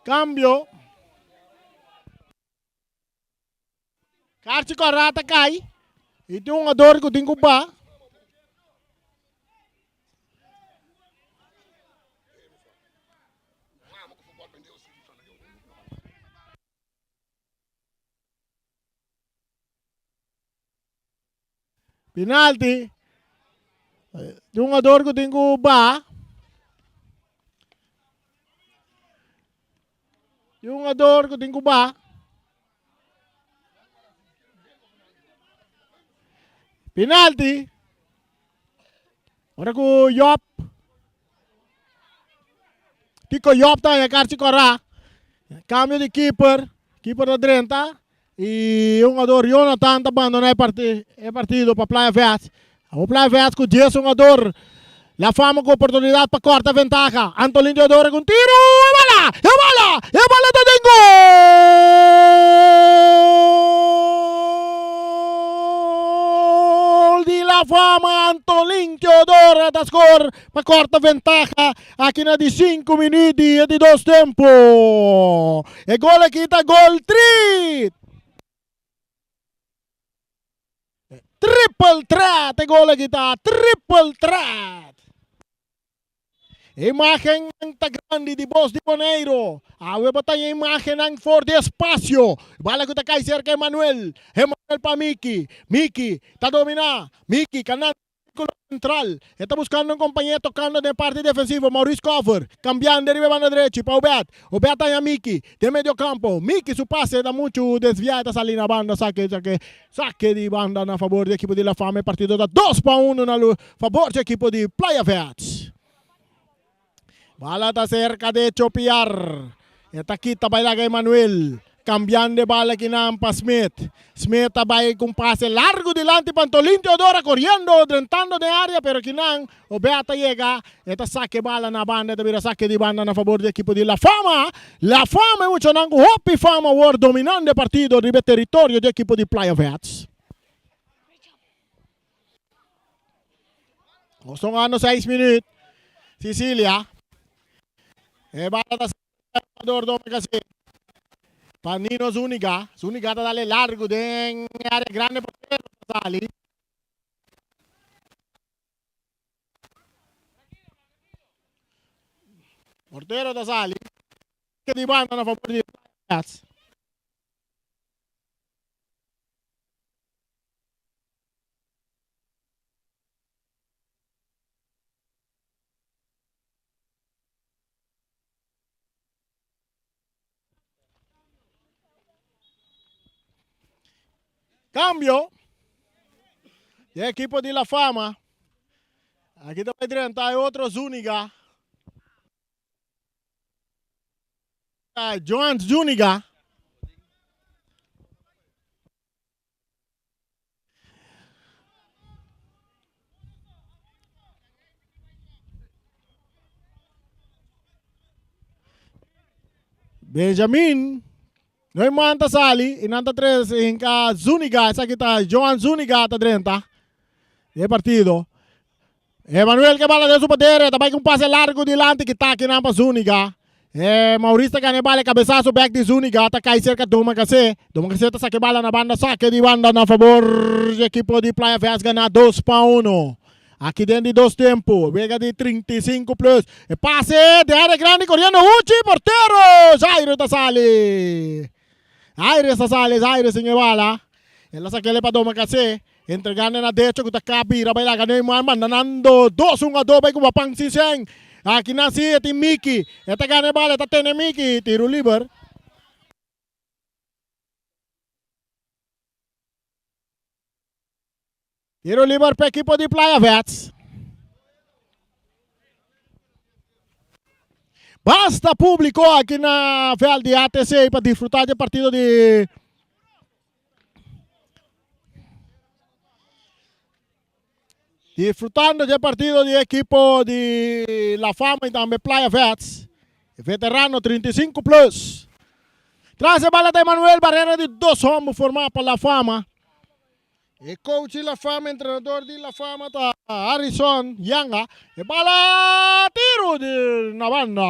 Cambio. Carci corrata cai. Itu un ador ko din ko ba? Penalti. Yung ador ko din ko ba? Yung ador ko din ko ba? Penalti. Ora ku Yop. Tico Yop tá e Carci Corá. Cambio de keeper. Keeper da 30. E um jogador Jonathan tá abandonando o partido para Playa Verde. O Playa Verde com 10 jogador. La Fama com oportunidade para corta ventaja. Antolín Teodoro com tiro. E bola! E bola! E bola do gol de La Fama. Antolín Teodoro da score para corta ventaja. Aqui na de 5 minutos e de 2 tempo. E gol aqui tá gol 3. Triple threat, gol kita, triple threat. Imagen ng Tagrandi di Boss di Boneiro. Awe ba tayo imagen ng for the espacio. Bala ko ta kay Sir kay Manuel. Manuel pa Miki. Miki, ta domina. Miki, kanan central. Está buscando un compañero tocando de parte defensiva. Maurice Cover. Cambiando de banda derecha para Obed. Obed a Miki. De medio campo. Miki su pase da mucho desviada. Sale na banda. Saque de banda a favor del equipo de La Fama. Partido da 2-1 a favor del equipo de Playa Verde. Bala está cerca de chopiar. Esta quita baila kay Manuel. Cambiando de bala kinampa Smith. Smith abay kung pase largo delante Pantolín Teodoro corriendo, entrando de área, pero kinang Obeata llega. Esta saque bala na banda, tabira saque de banda na favor del equipo de La Fama. La Fama mucho nango Hopi Fama World dominando el partido de territorio del equipo de Playa Verde. Son anos 6 minutos. Sicilia. Bala da jugador do kasi. Panino Zuniga. Zuniga está dale largo de área grande portero Sali. Portero da Sali. Que di banda na favor di Playas. Cambio. Y el equipo de La Fama. Aquí también hay otro Zúñiga. Joan Zúñiga. Benjamin. No hay manta Sali, inanta 3 en Zúñiga, esa kita Joan Zúñiga ta 30 de partido. Emanuel que bala de su poder, também com passe largo delante que tá aqui na Zúñiga. Mauricio que vale cabeçazo back de Zúñiga, tá cai cerca do Macacé. Do Macacé tá saque bala na banda, saque de banda na favor do equipo de Playa Verde ganhar 2-1. Aqui dentro de 2 tempos, vega de 35 plus. Passe de área grande correndo, Uchi, portero, Jairo tá sale. Aires Sasales, Aires en bala. En la saquele para Doma Case. Entregando na derecha com Takabi. Rabay ganhou yung man. Nanando. 2-1 bay com Wapang Siseng. Aqui na si iti Miki. Eta ganhou bala. Eta tene Miki. Tiro liber. Tiro liber para equipo de Playa Verde. Basta público aqui na Verde ATC para disfrutar do partido de disfrutando do partido de equipo de La Fama e também Playa Verde. Veterano 35 plus. Traz a bola de Manuel Barreira de 2 homens formado para La Fama. E coach de La Fama, treinador de La Fama, tá Harrison Yanga. E bala, tiro de na banda.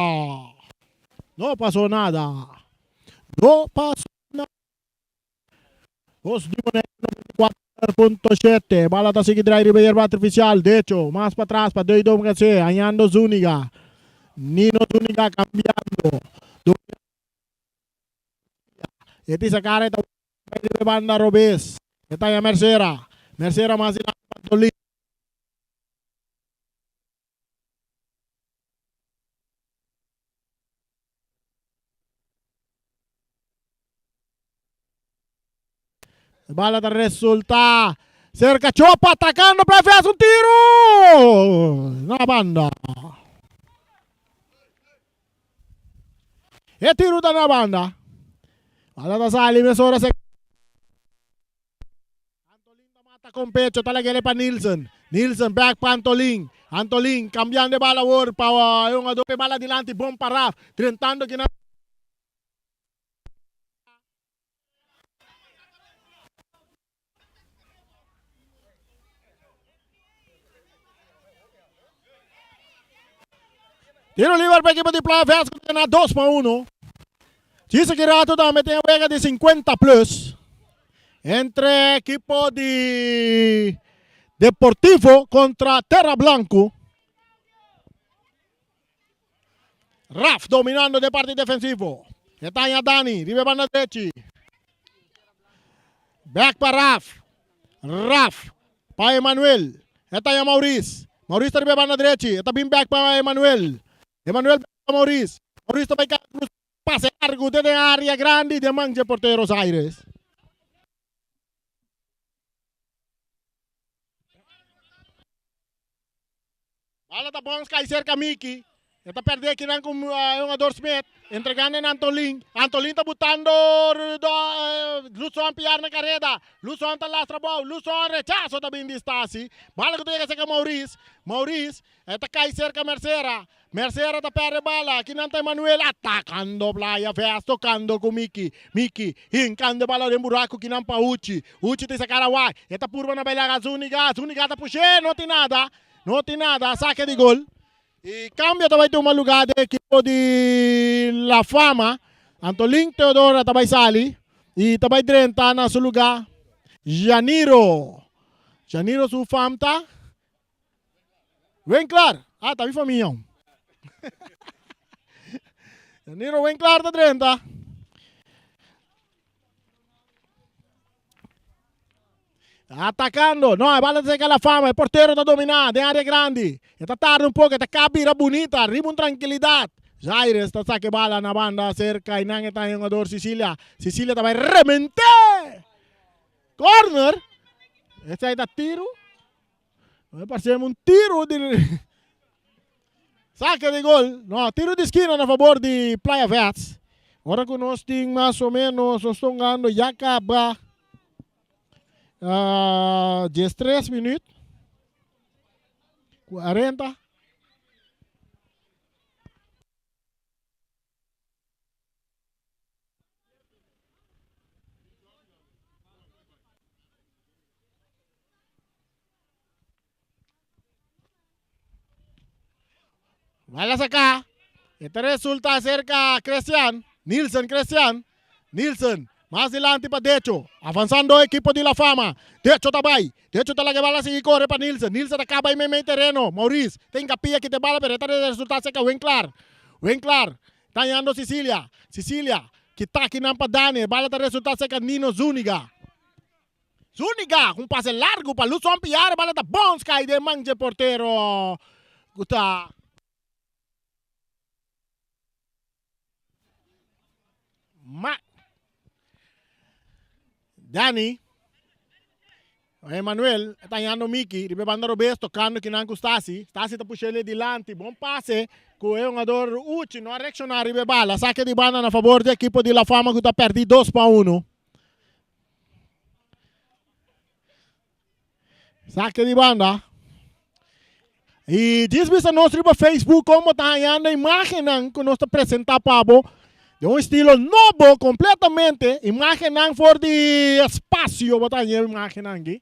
No pasó nada. No pasó nada. Os de 4.7. Bala tá seguindo aí Ribeiro bate artificial. De hecho, mais para trás, para dois domos que se. Añando Zúñiga. Nino Zúñiga cambiando. Eti sa cara ita banda Robes. Esta ya Mercera. Mercera más la Pantolín. Bala ta resulta Cerca Chopa atacando para hacer un tiro. Na banda. E tiro da na banda. Wala na sali mesora sa Antolin mata con pecho talaga pa Nilsson. Nilsson back pa Antolin. Antolin cambiando de bala war pa yung adope bala dilante bom para Raf. Tentando que Tiro libre para equipo de Playa Fiasco na 2-1. Dice que rato também tem uma vega de 50 plus entre equipo de Deportivo contra Terra Blanco. Raf dominando de parte defensivo. Está em Dani, ribe banda derecha. Back para Raf. Raf para Emanuel. Está em Maurice. Maurice está ribe banda derecha. Está bem back para Emanuel. Emanuel para Maurice. Maurice está para pase largo desde a área grande de Manje Porteros Aires. Bola da bons cai cerca Miki. Está perdendo aqui com um Ador Smith. Entregando em Antolin. Antolin está botando Luzon piar na carrera. Luzon está lastra bom. Luzon rechazo também de Stasi. Bola que tem que ser Maurice. Maurice está cai cerca Mercera. Mercera está perde bala. Aqui não tem Manuel atacando Playa Fiasco. Tocando com Miki. Miki hincando bala de buraco que não para Uchi. Uchi tem essa cara uai. Está purva na bela Zuniga. Zuniga está puxando. Não tem nada. Não tem nada. Saque de gol. E cambio também de uma lugar de equipo de La Fama. Antolin Teodora também sali. E também Drenta na seu lugar. Janiro. Janiro su famta. Bem claro. Ah, também família. Janiro bem claro da Drenta. Atacando, no, bala de la Fama, el portero está dominado, de área grande, está tarde un poco, está cabira bonita, arriba un tranquilidad. Jaires está saque bala na banda cerca y nange está en jugador Sicilia. Sicilia está remente. Corner. Este ahí está tiro. Me parece un tiro de saque de gol. No, tiro de esquina a favor de Playa Vets. Ahora que nós temos mais ou menos, nós estamos ganhando, já acaba 13 minutos. 40. Balas acá. Este resulta cerca Cristian. Nilsson Cristian. Nilsson. Más adelante para Decho. Avanzando el equipo de La Fama. Decho também. Decho está la que bala sigue corre para Nilsson. Nilsson acaba en medio terreno. Maurice. Tem capilla que te bala, pero este resulta cerca Winklar. Winklar. Está llegando Sicilia. Sicilia. Que está aquí para Dani. Bala te resulta cerca Nino Zúñiga. Zúñiga. Un pase largo para Luzon Piar. Bala está bons cai de Manje Portero. Gusta. Dani, Emanuel, está ganhando Miki, ribando Robes, tocando que não Stasi. Stasi está puxando adiante, bom passe, com o jogador Uchi, não reaccionar, ribe bala, saque de banda a favor do equipo de La Fama que está perdido 2-1. Saque de banda. E diz-me a nós no Facebook como está ganhando a imagem que nós está apresentando para de un estilo nuevo completamente. Imaginan for de espacio. Botanya imaginan aquí.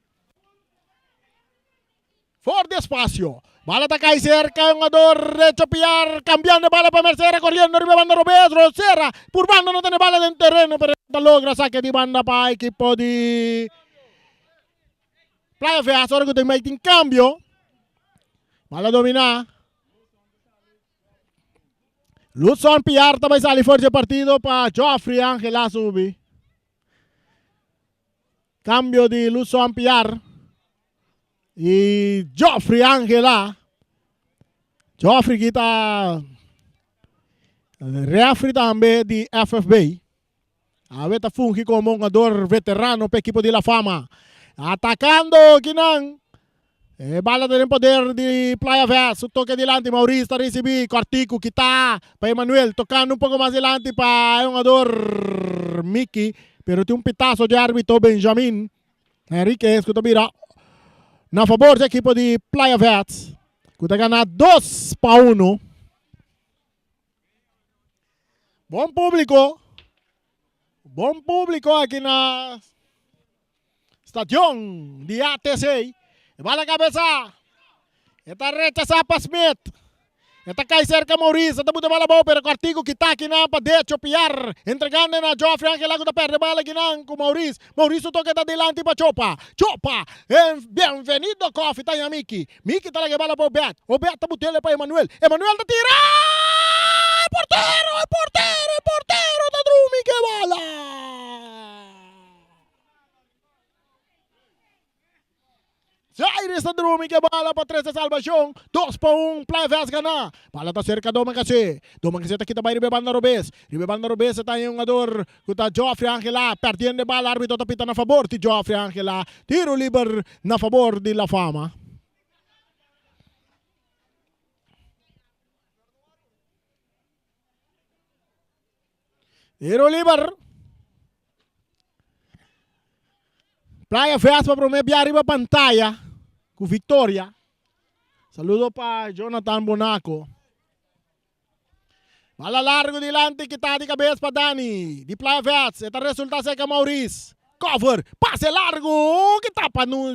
For de espacio. Bala está acá cerca. Un jugador Chopiar. Cambiando de bala para Mercera. Corriendo. Arriba banda Robes. Rosera. Por banda no tiene bala en terreno. Pero logra saque de banda para equipo de Playa Feas. Ahora que te meten cambio. Bala domina. Luzon Piar também sai forte partido para Joffrey Angela Subi. Cambio de Luzon Piar. E Joffrey Angela. Joffrey que está refri também de FFB. A veta funge como um jogador veterano para a equipe de La Fama. Atacando Kinang. Bala din yung poder di Playa Vest. Toque dilante, Maurice ta recibi. Cortico, kita. Pa Emmanuel, tocando un poco más adelante pa yung ador Mickey. Pero tem um pitazo de árbitro Benjamin Enriquez, que mira na favor do equipo de Playa Vest. Que ganha 2-1. Bom público aqui na estação de ATC. Bala cabeça. Esta rechaza para Smith. Esta cai cerca Maurice. Esta muda bala bom, pero Cortico kita kina pa derecho piar. Entregando na Joffrey Angel lago da perde bala ginang com Maurice. Maurice toca da delante pa Chopa. Chopa. Bienvenido Coffee tá Miki. Miki talaga bala pa Bet. O Bet ta butele pa Emmanuel. Emmanuel ta tira. Portero ta Drumi que bala. Zaire sa Drumi que bala pa 3 sa salvación. 2-1 Playa Vest gana. Bala ta cerca Doman kasi ta kita bay Ribebanda Robes. Ribebanda Robes ta yung ador kuta Joffrey Angela. Perdiendo bala arbitro tapita na favor ti Joffrey Angela. Tiro liber na favor di La Fama. Tiro liber. Playa Vest pa promete arriba pantalla com Victoria. Saludo para Jonathan Bonaco. Bala largo dilante kita di cabeça para Dani. Di Playa Vest. Esta resulta seca Maurice. Cover. Pase largo. Que tapa no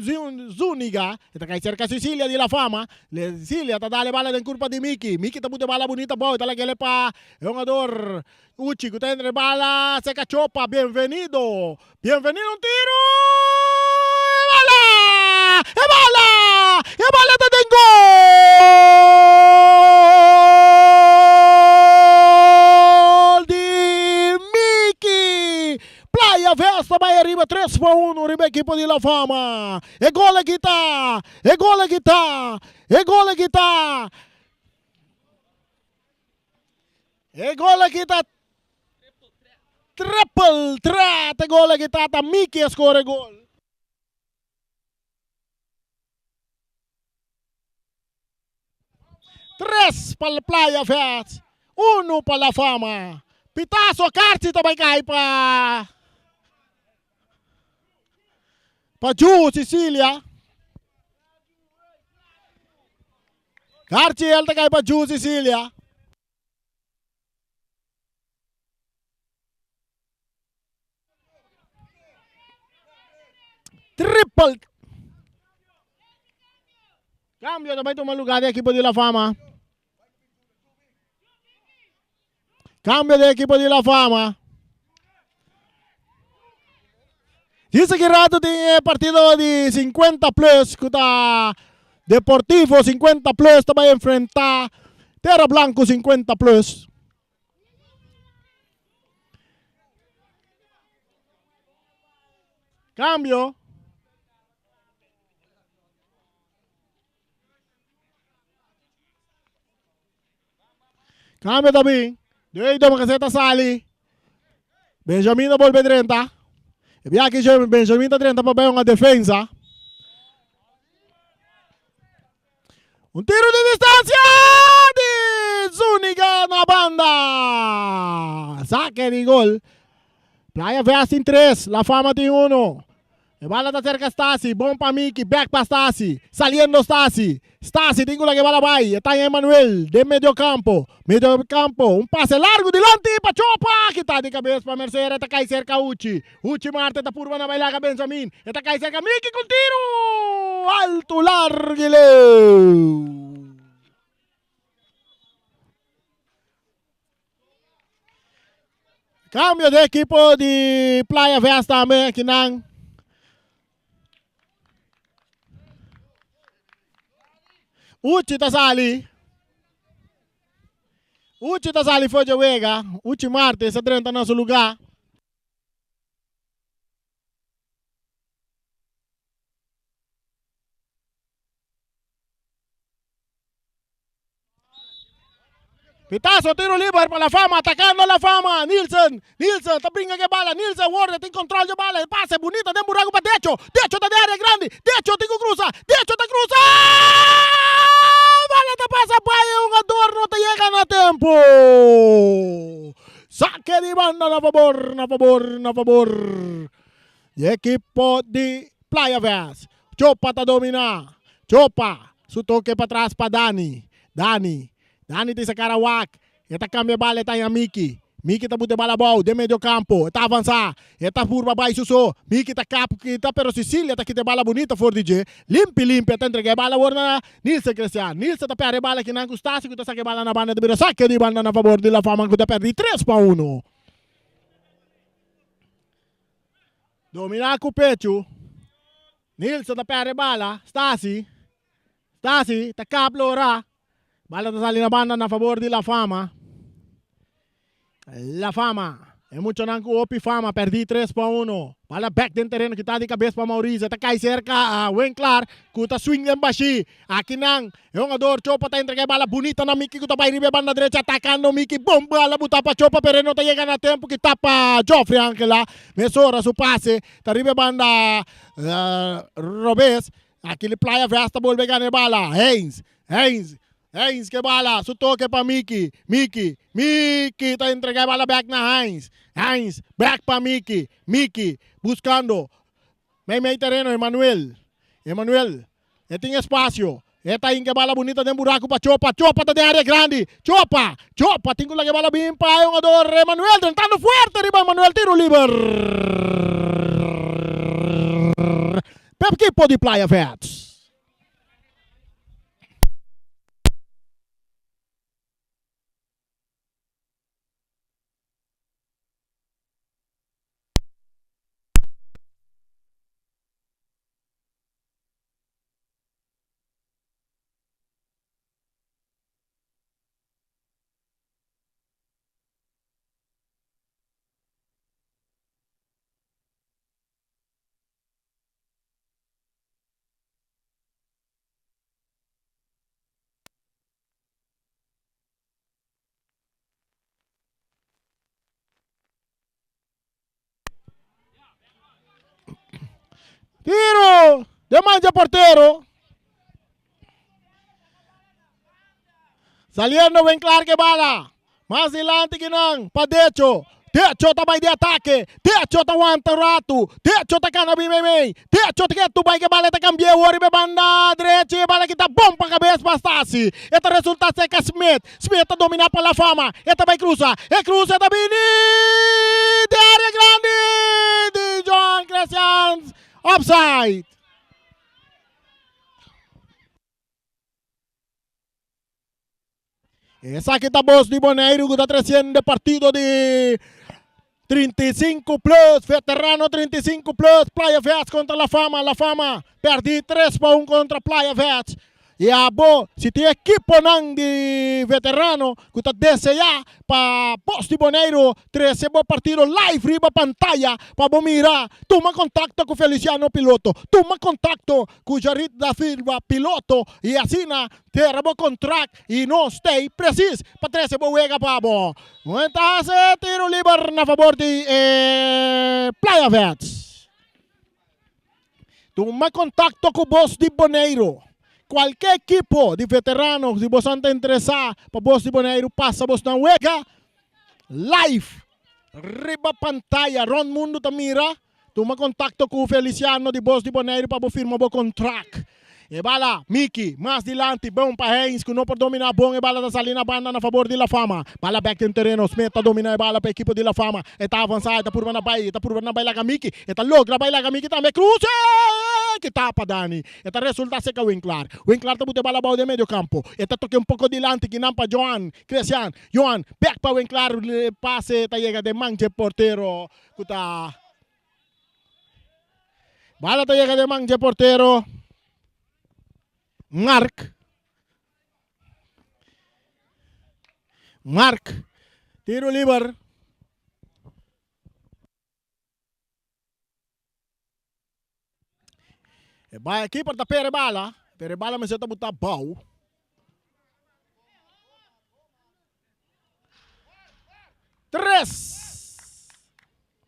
Zúñiga. Esta cai cerca Sicilia di La Fama. Sicilia ta dale bala den curva di Miki. Miki ta bute bala bonita boy. Ta lagele pa jogador Uchi. Que tendre bala seca Chopa. Bienvenido. Bienvenido un tiro. E bala ta den gol di Miki. Playa Vest vai arriba 3-1 riba equipo di La Fama. E gol kita. Triple threat. Gol kita ta Miki score gol. 3 para Playa Vest, 1 para La Fama. Pitazo Carci também cai para Ju Sicilia. Carci ele cai para Ju Sicilia. Triple. Cambio também toma lugar da equipe de La Fama. Cambio de equipo de La Fama. Dice que rato tiene partido de 50 plus. Kuta Deportivo 50 plus. Te va a enfrentar Terra Blanco 50 plus. Cambio. Cambio também. Doido Macaceta Sali. Benjamin na volve 30. E via aqui Benjamin tá 30 para bem uma defesa. Um tiro de distância de Zúñiga na banda. Saque de gol. Playa Vest em 3. La Fama tem 1. E bala tá cerca Stasi. Bom para Miki. Back para Stasi. Saliendo Stasi. Stasi, tengo la que va la vai. Está en Emmanuel, de medio campo. Un pase largo delante para Chopa. Que está de cabeza para Mercedes. Está cae cerca Uchi. Uchi Marte está purva na bailaga Benjamin. Está cae cerca Miki con tiro. Alto, larguile. Cambio de equipo de Playa Vest também, Kinang. Uchi Tasali. Uchi Tasali foi de Vega. Uchi Marte se trenta no seu lugar. Pitazo, tiro libre para La Fama, atacando a La Fama. Nilsson, te brinca que bala. Nilsson, Ward, tem controle de bala. Pase bonito, tem buraco para Derecho da área grande. Derecho Tico cruza. Derecho ta cruza. Bola ta passa para o jogador não te chega na tempo. Saque de banda na favor. E equipo de Playa Verde. Chopa ta domina. Chopa. Su toque para trás para Dani tem sa Karawak. Eta cambia bala tá em Miki tá bute bala bom, de meio campo, tá avançar, tá por baixo suso, Miki tá capo que tá pero Sicília tá que te bala bonita for DJ, limpe, tá entregue bala orna, Nilson Cristiano, Nilson tá perde bala que não custasse, que tá saque bala na banda de Bira, saque de banda na favor de La Fama, que tá perde 3-1. Dominar com o pecho, Nilson tá perde bala, Stasi, tá capo ora, bala tá sali na banda na favor de La Fama. La Fama. É muito não com Opi Fama. Perdi 3-1. Bala back dentro terreno que tá de cabeça para Maurício. Tá cai cerca. Winkler. Kuta swing ng bashi. Aqui não. É um ador. Chopa tá entregue bala bonita na Miki. Kuta vai ribe banda direita. Atacando Miki. Bom bala. Buta pa Chopa. Pero não tá chegando a tempo. Que tapa Joffrey anche lá. Mesora su passe. Tá ribe banda Robes. Aquele Playa Verde. Volve ganhar bala. Heinz que bala, su toque para Miki, tá entregando bala back na Heinz, back para Miki, buscando, meio terreno, Emanuel, tem espaço, tá indo bala bonita dentro buraco para Chopa tá de área grande, Chopa, tem que lagi bala bem para o jogador, Emanuel, tentando fuerte, riba, Emanuel, tiro livre, para equipo de Playa Verde. Tiro! Demanda portero. Saliendo bem claro que bala. Mais adelante que não. Pa Decho. Decho tá vai de ataque. Decho tá aguanta rato. Decho tá cana bem. Decho tá que tu vai que bala tá cambiar o ori banda direita e bala que tá bom pra cabeça bastasse. Eta resultado é que Smith tá dominar para La Fama. Eta vai cruza. Cruza tá bem de área grande de John Christian. Offside. Essa aqui tá Boss de Boneiro que tá trazendo partido de 35 plus, veterano 35 plus, Playa Verde contra La Fama perdi 3-1 contra Playa Verde. E a se tem equipe não de veterano que está desejar para Boss de Boneiro, 13 partido live riba pantalla para mirar, toma contato com Feliciano piloto, toma contato com Jarit da Silva piloto e assim terá bom contrato e não stay preciso para 13 boega para bo. Então se tiro livre na favor de Playa Verde. Toma contato com Boss de Boneiro. Qualquer equipo de veteranos, se você está interessado para Boss de Boneiro, passa você na wega live, riba pantalla, Ron Mundo tá mira, toma contato com o Feliciano de Boss de Boneiro para firmar o contrato. E bala, Miki, mais dilante, bom para Heinz, que não pode dominar bom, e bala da salina banda na favor de La Fama. Bala back em terreno, Smith tá dominar e bala para a equipe de La Fama. E tá avançado, tá por na baia, lá Miki, e tá logra baila Miki também, cruze! Que tapa Dani. E tá resulta seca Winkler tá bute bala bom de meio campo. E tá toque um pouco dilante, que não para Johan, Cristian, back para Winkler, passe, tá chega de manche portero, que tá... Bala tá chega de manche portero. Mark, tiro livre. Vai aqui para pere bala mas eu tô botar bau. Três.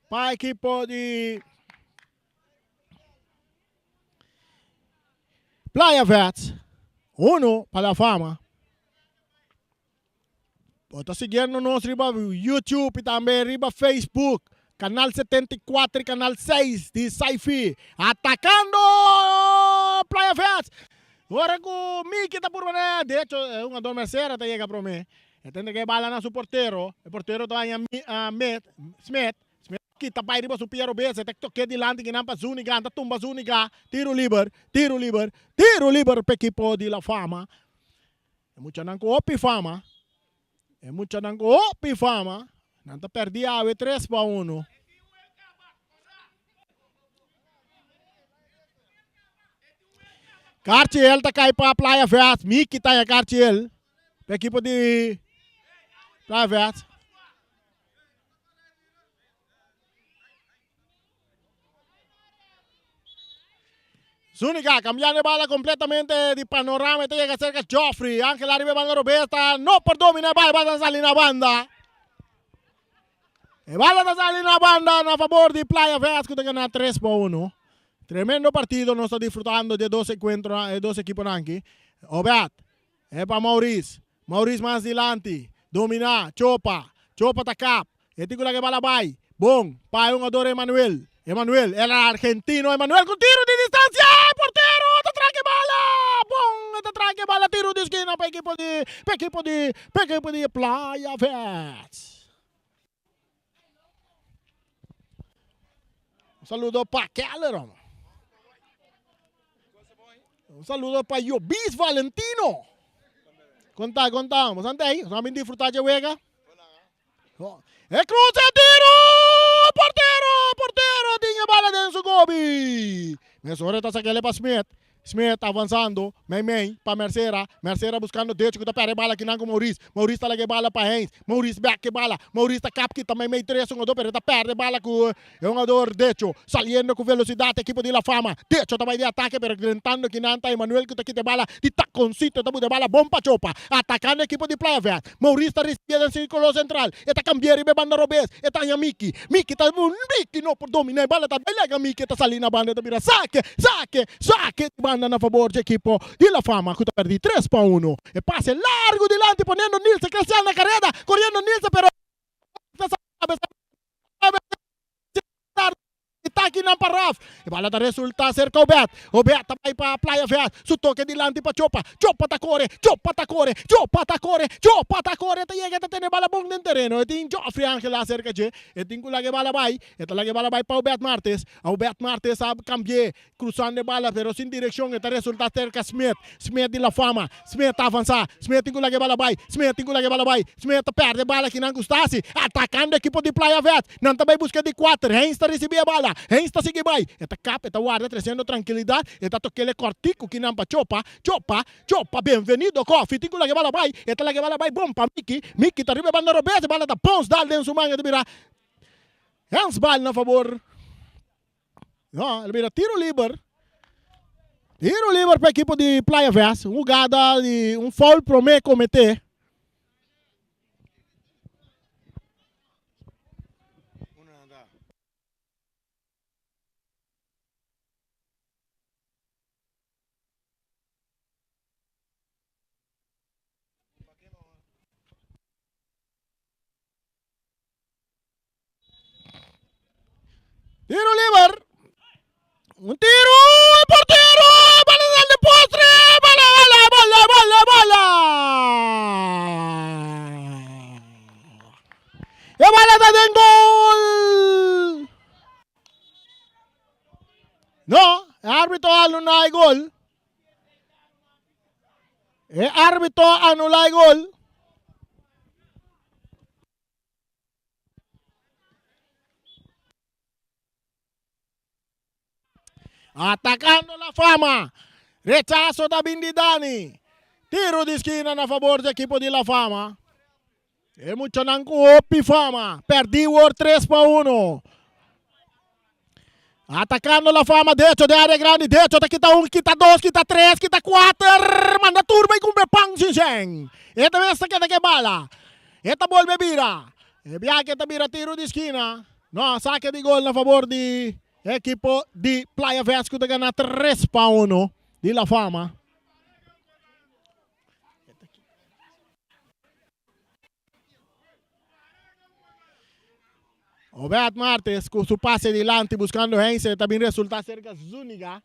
Para a equipe de Playa Vets, 1 para la Fama. Pode seguir-nos riba YouTube e também riba Facebook. Canal 74 e Canal 6 de Saifi. Atacando Playa Vets. Agora com Miki está por mané. De hecho, é uma adormecera que chega para mim. Tem que bala na seu porteiro. O porteiro está em Smith. Kita pai riba su Piero Bese, tek toque di lanti che nampa Zuniga, anda tumba Zuniga, tiro liber per equipo di La Fama. E mucha nanco opi Fama. Nanta perdi ave 3-1. Cartiel ta cai pa Playa Vets, Miki ta ya Cartiel. Per equipo di Playa Vets. Zuniga cambiando bala completamente di panorama, te llega cerca Joffrey, anche la arriva banda Roberta, no por dominar bala, bala sale na banda. E bala sale na banda a favor di Playa Vets que gana 3-1. Tremendo partido, nos está disfrutando de dos encuentros, dos equipos aquí. Obet, é para Maurice mais dilante, domina, Chopa tacap, e tico la que bala vai, bom, pai un ador Emanuel, era argentino, Emanuel con tiro di distancia, portero, te trae bala, bom, te trae bala, tiro di esquina per equipo di Playa Vets. Un saludo para Keller, un saludo para Yobis Valentino. Contamos, ante ahí, vamos a disfrutar de juega. E cruza tiro, portero, tinha bala dentro do gobi. Mesoreta saquele para Smith avançando, Mei para Mercera buscando dentro que tá perde bala aqui não com Maurice tá lá que bala para Heinz, Maurice back que bala, Maurice tá cap que também Mei 3 um ador tá perde bala com é um ador dentro, saliendo com velocidade equipo de La Fama, dentro também de ataque pero tentando que não tá Emanuel que tá aqui de bala, de taconcito tá de bala bom para Chopa, atacando equipo de Playa Vets, Maurice tá recebendo em círculo central, tá cambiando e banda Robes, tá em Miki tá Miki não por dominar bala tá bela Miki tá salindo na banda tá vira saque banda a favor del equipo de La Fama que perdi 3-1 e pase largo delante poniendo Nilsen Cristian na carrera corriendo Nilsen pero está aqui na Parraf e bala da resulta cerca Obet também para Playa Vets su toque delante para Chopa tá corre te llega a tener bala bom no terreno e tem Joffrey Angela cerca de e tem que bala vai para Obet Martes sabe cambiar cruzando bala pero sin dirección está resulta cerca Smith de La Fama Smith avança Smith tem que bala vai Smith perde bala que não gustasse atacando a equipe de Playa Vets não também busca de 4 Heinz está recebendo a bala Heinz está seguindo vai está cap está guarda trazendo tranquilidade está tocando cortico que não para Chopa bem-vindo Coffee tem que bala vai está lá que bala vai bom para Miki tá arriba banda Roberto bala da Pons dal dentro do manga de virar Hans bal na favor no, ele vira tiro livre para a equipe de Playa Vets jogada de foul para me cometer. Tiro livre. Un tiro, portero, bala de postre, bala. E bala da den gol. No, el árbitro anula el gol. El árbitro anula el gol. Atacando La Fama, rechazo da Bindidani, tiro di esquina a favor del equipo de La Fama. E mucho nanco opi Fama, perdimos 3-1. Atacando La Fama, dentro de área grande, dentro, quita 1, quita 2, quita 3, quita 4, manda turba y cumple pan sin. Esta vez se queda que bala, esta vuelve vira, e viaje esta vira tiro di esquina, no, saque de gol a favor de equipo de Playa Vets que gana 3-1. de la Fama. Obed Martes con su pase adelante buscando Heinze, también resulta cerca Zúñiga.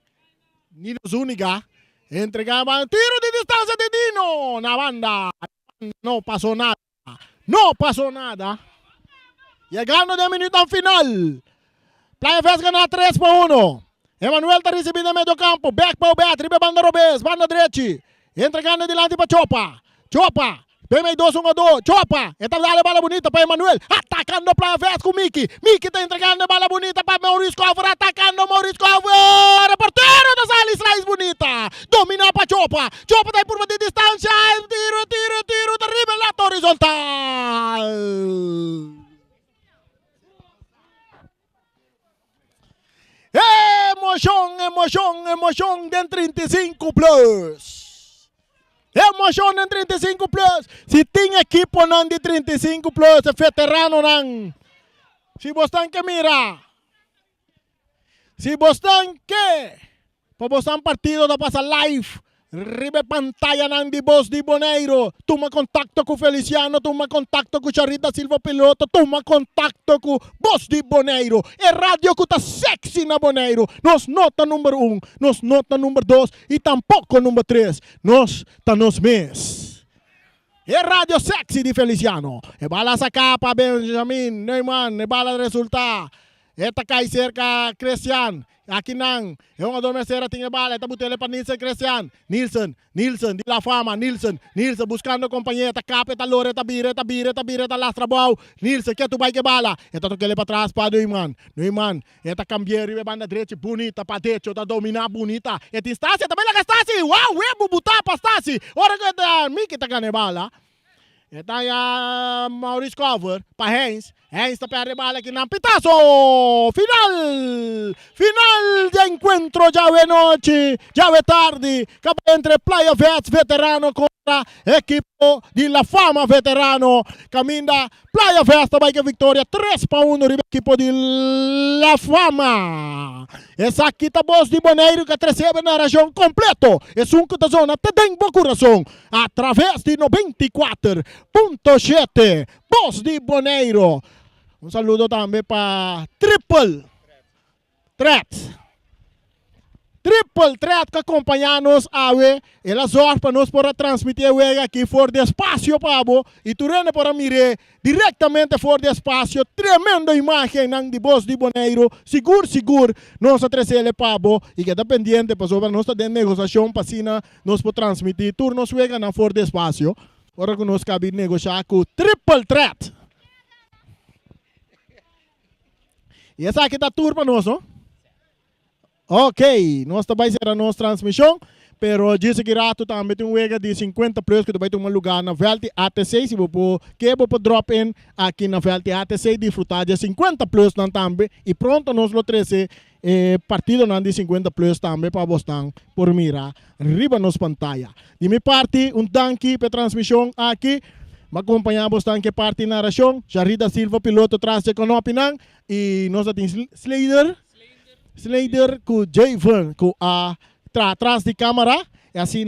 Nino Zúñiga entregaba tiro de distancia de Dino. Na banda. No pasó nada. No pasó nada. Llegando de minuto al final. Playa Fest gana 3-1. Emanuel está recibiendo en medio campo. Back para Obed. Triple banda Robes. Banda derecha. Entregando adelante para Chopa. Chopa. PM 2-1-2, Chopa, está dando bala bonita para Emanuel, atacando Playa Fest com Miki. Miki está entregando bala bonita para Maurício Cover, atacando Maurício Cover, porteiro da sala, slice bonita, domina para Chopa. Chopa está em curva de distância, tiro, terrível, lato horizontal. Emoção de 35 plus. Emoção em 35 plus. Se tem equipo não de 35 plus, é veterano não. Se você que mira. Se você que para você partido da passa live. Ribe pantalla ng di Boss di Boneiro. Toma contacto com Feliciano, toma contacto com Charita Silva Piloto, toma contacto com Boss di Boneiro. É rádio que tá sexy na Boneiro. Nos nota número 1, nos nota número 2 e tampouco número 3. Nos tá nos mes. É rádio sexy de Feliciano. É bala sa capa Benjamin, Neumann, é bala resulta. Eta kay cerca Christian. Aqui não, é uma adormecera, tinha bala, está botando para Nilson Cristian. Nilson, de la Fama, Nilson, buscando companhia, está capa, está lore, está bira, está lastra bau. Nilson, que tu vai que bala? Está tocando para trás para Neumann, está cambiando e banda direita, bonita, para dentro, está dominar bonita. Eta Stasi, também lá Stasi, uau, é bubutar para Stasi. Ora que está, Miki está ganhando bala. Eta ya Maurício Cover para Heinz está perde bala aqui na pitazo. Final de encuentro, ya ve noche, ya ve tarde. Acaba entre Playa Vets veterano contra equipo de La Fama veterano. Caminda Playa Vets vai que vitória 3-1 do equipo de La Fama. Essa aqui tá Boss di Boneiro que recebe na região completo. É um da zona te tem bom coração. Através de 94.7 Boss di Boneiro. Um saludo também para Triple Threat que acompanha-nos e las horas para nos para transmitir aqui fora de espaço, Pabo, e tu rende para mirar diretamente fora de espaço, tremenda imagem de Boss di Boneiro, seguro, nós atrasamos, Pabo, e que está pendiente para sobre nós está dentro de negociação para cima, nós para transmitir, turnos na fora de espaço, agora que nós cabe negociar com Triple Threat. E essa aqui está turma nós, não? Ok, nós também será nossa transmissão, pero disse que rato também tem um wega de 50 plus que vai ter um lugar na Velte ATC, se você quer drop in aqui na Velte ATC, disfrutar de 50 plus também, e pronto nós lo 13 partido de 50 plus também para você por mirar, riba nos pantalla. De minha parte, danke para transmissão aqui. Acompanhamos que parte na narração, Charita Silva Piloto traz de Conopinang e nós temos Slater com Javon com atrás de câmera e assim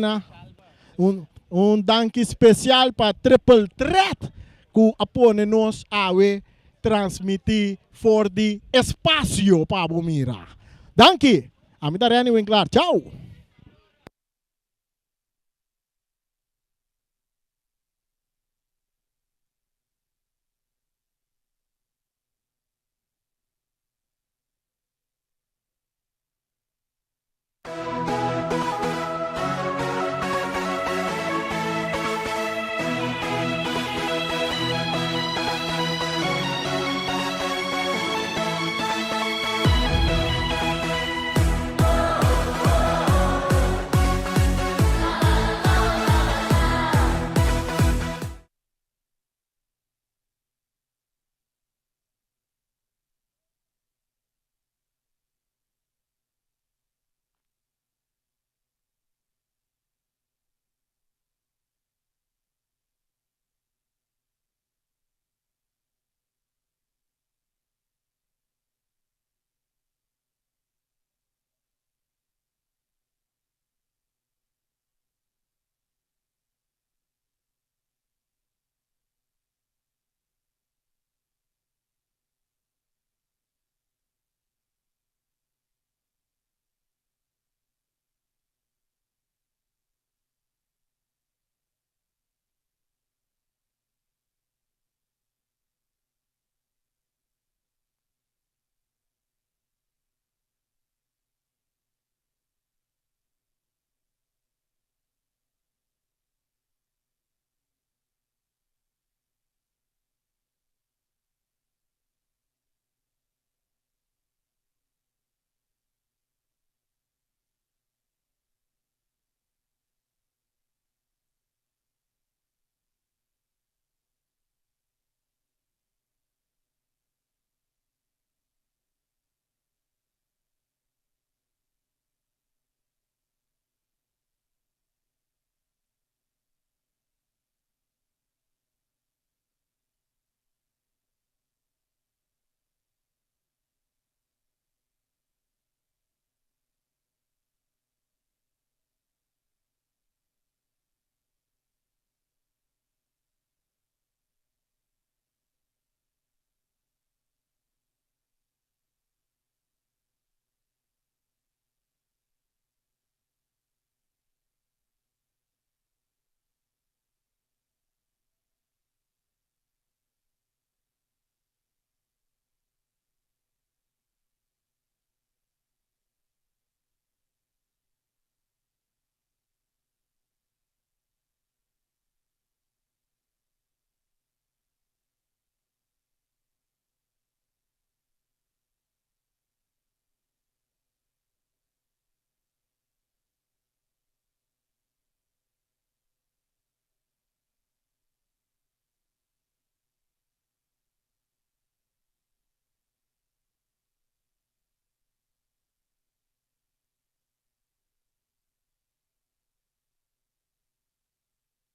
danke especial para Triple Threat que apoia-nos a transmitir fora de espaço para mirar. Danke, a mim da Reni Winkler, tchau!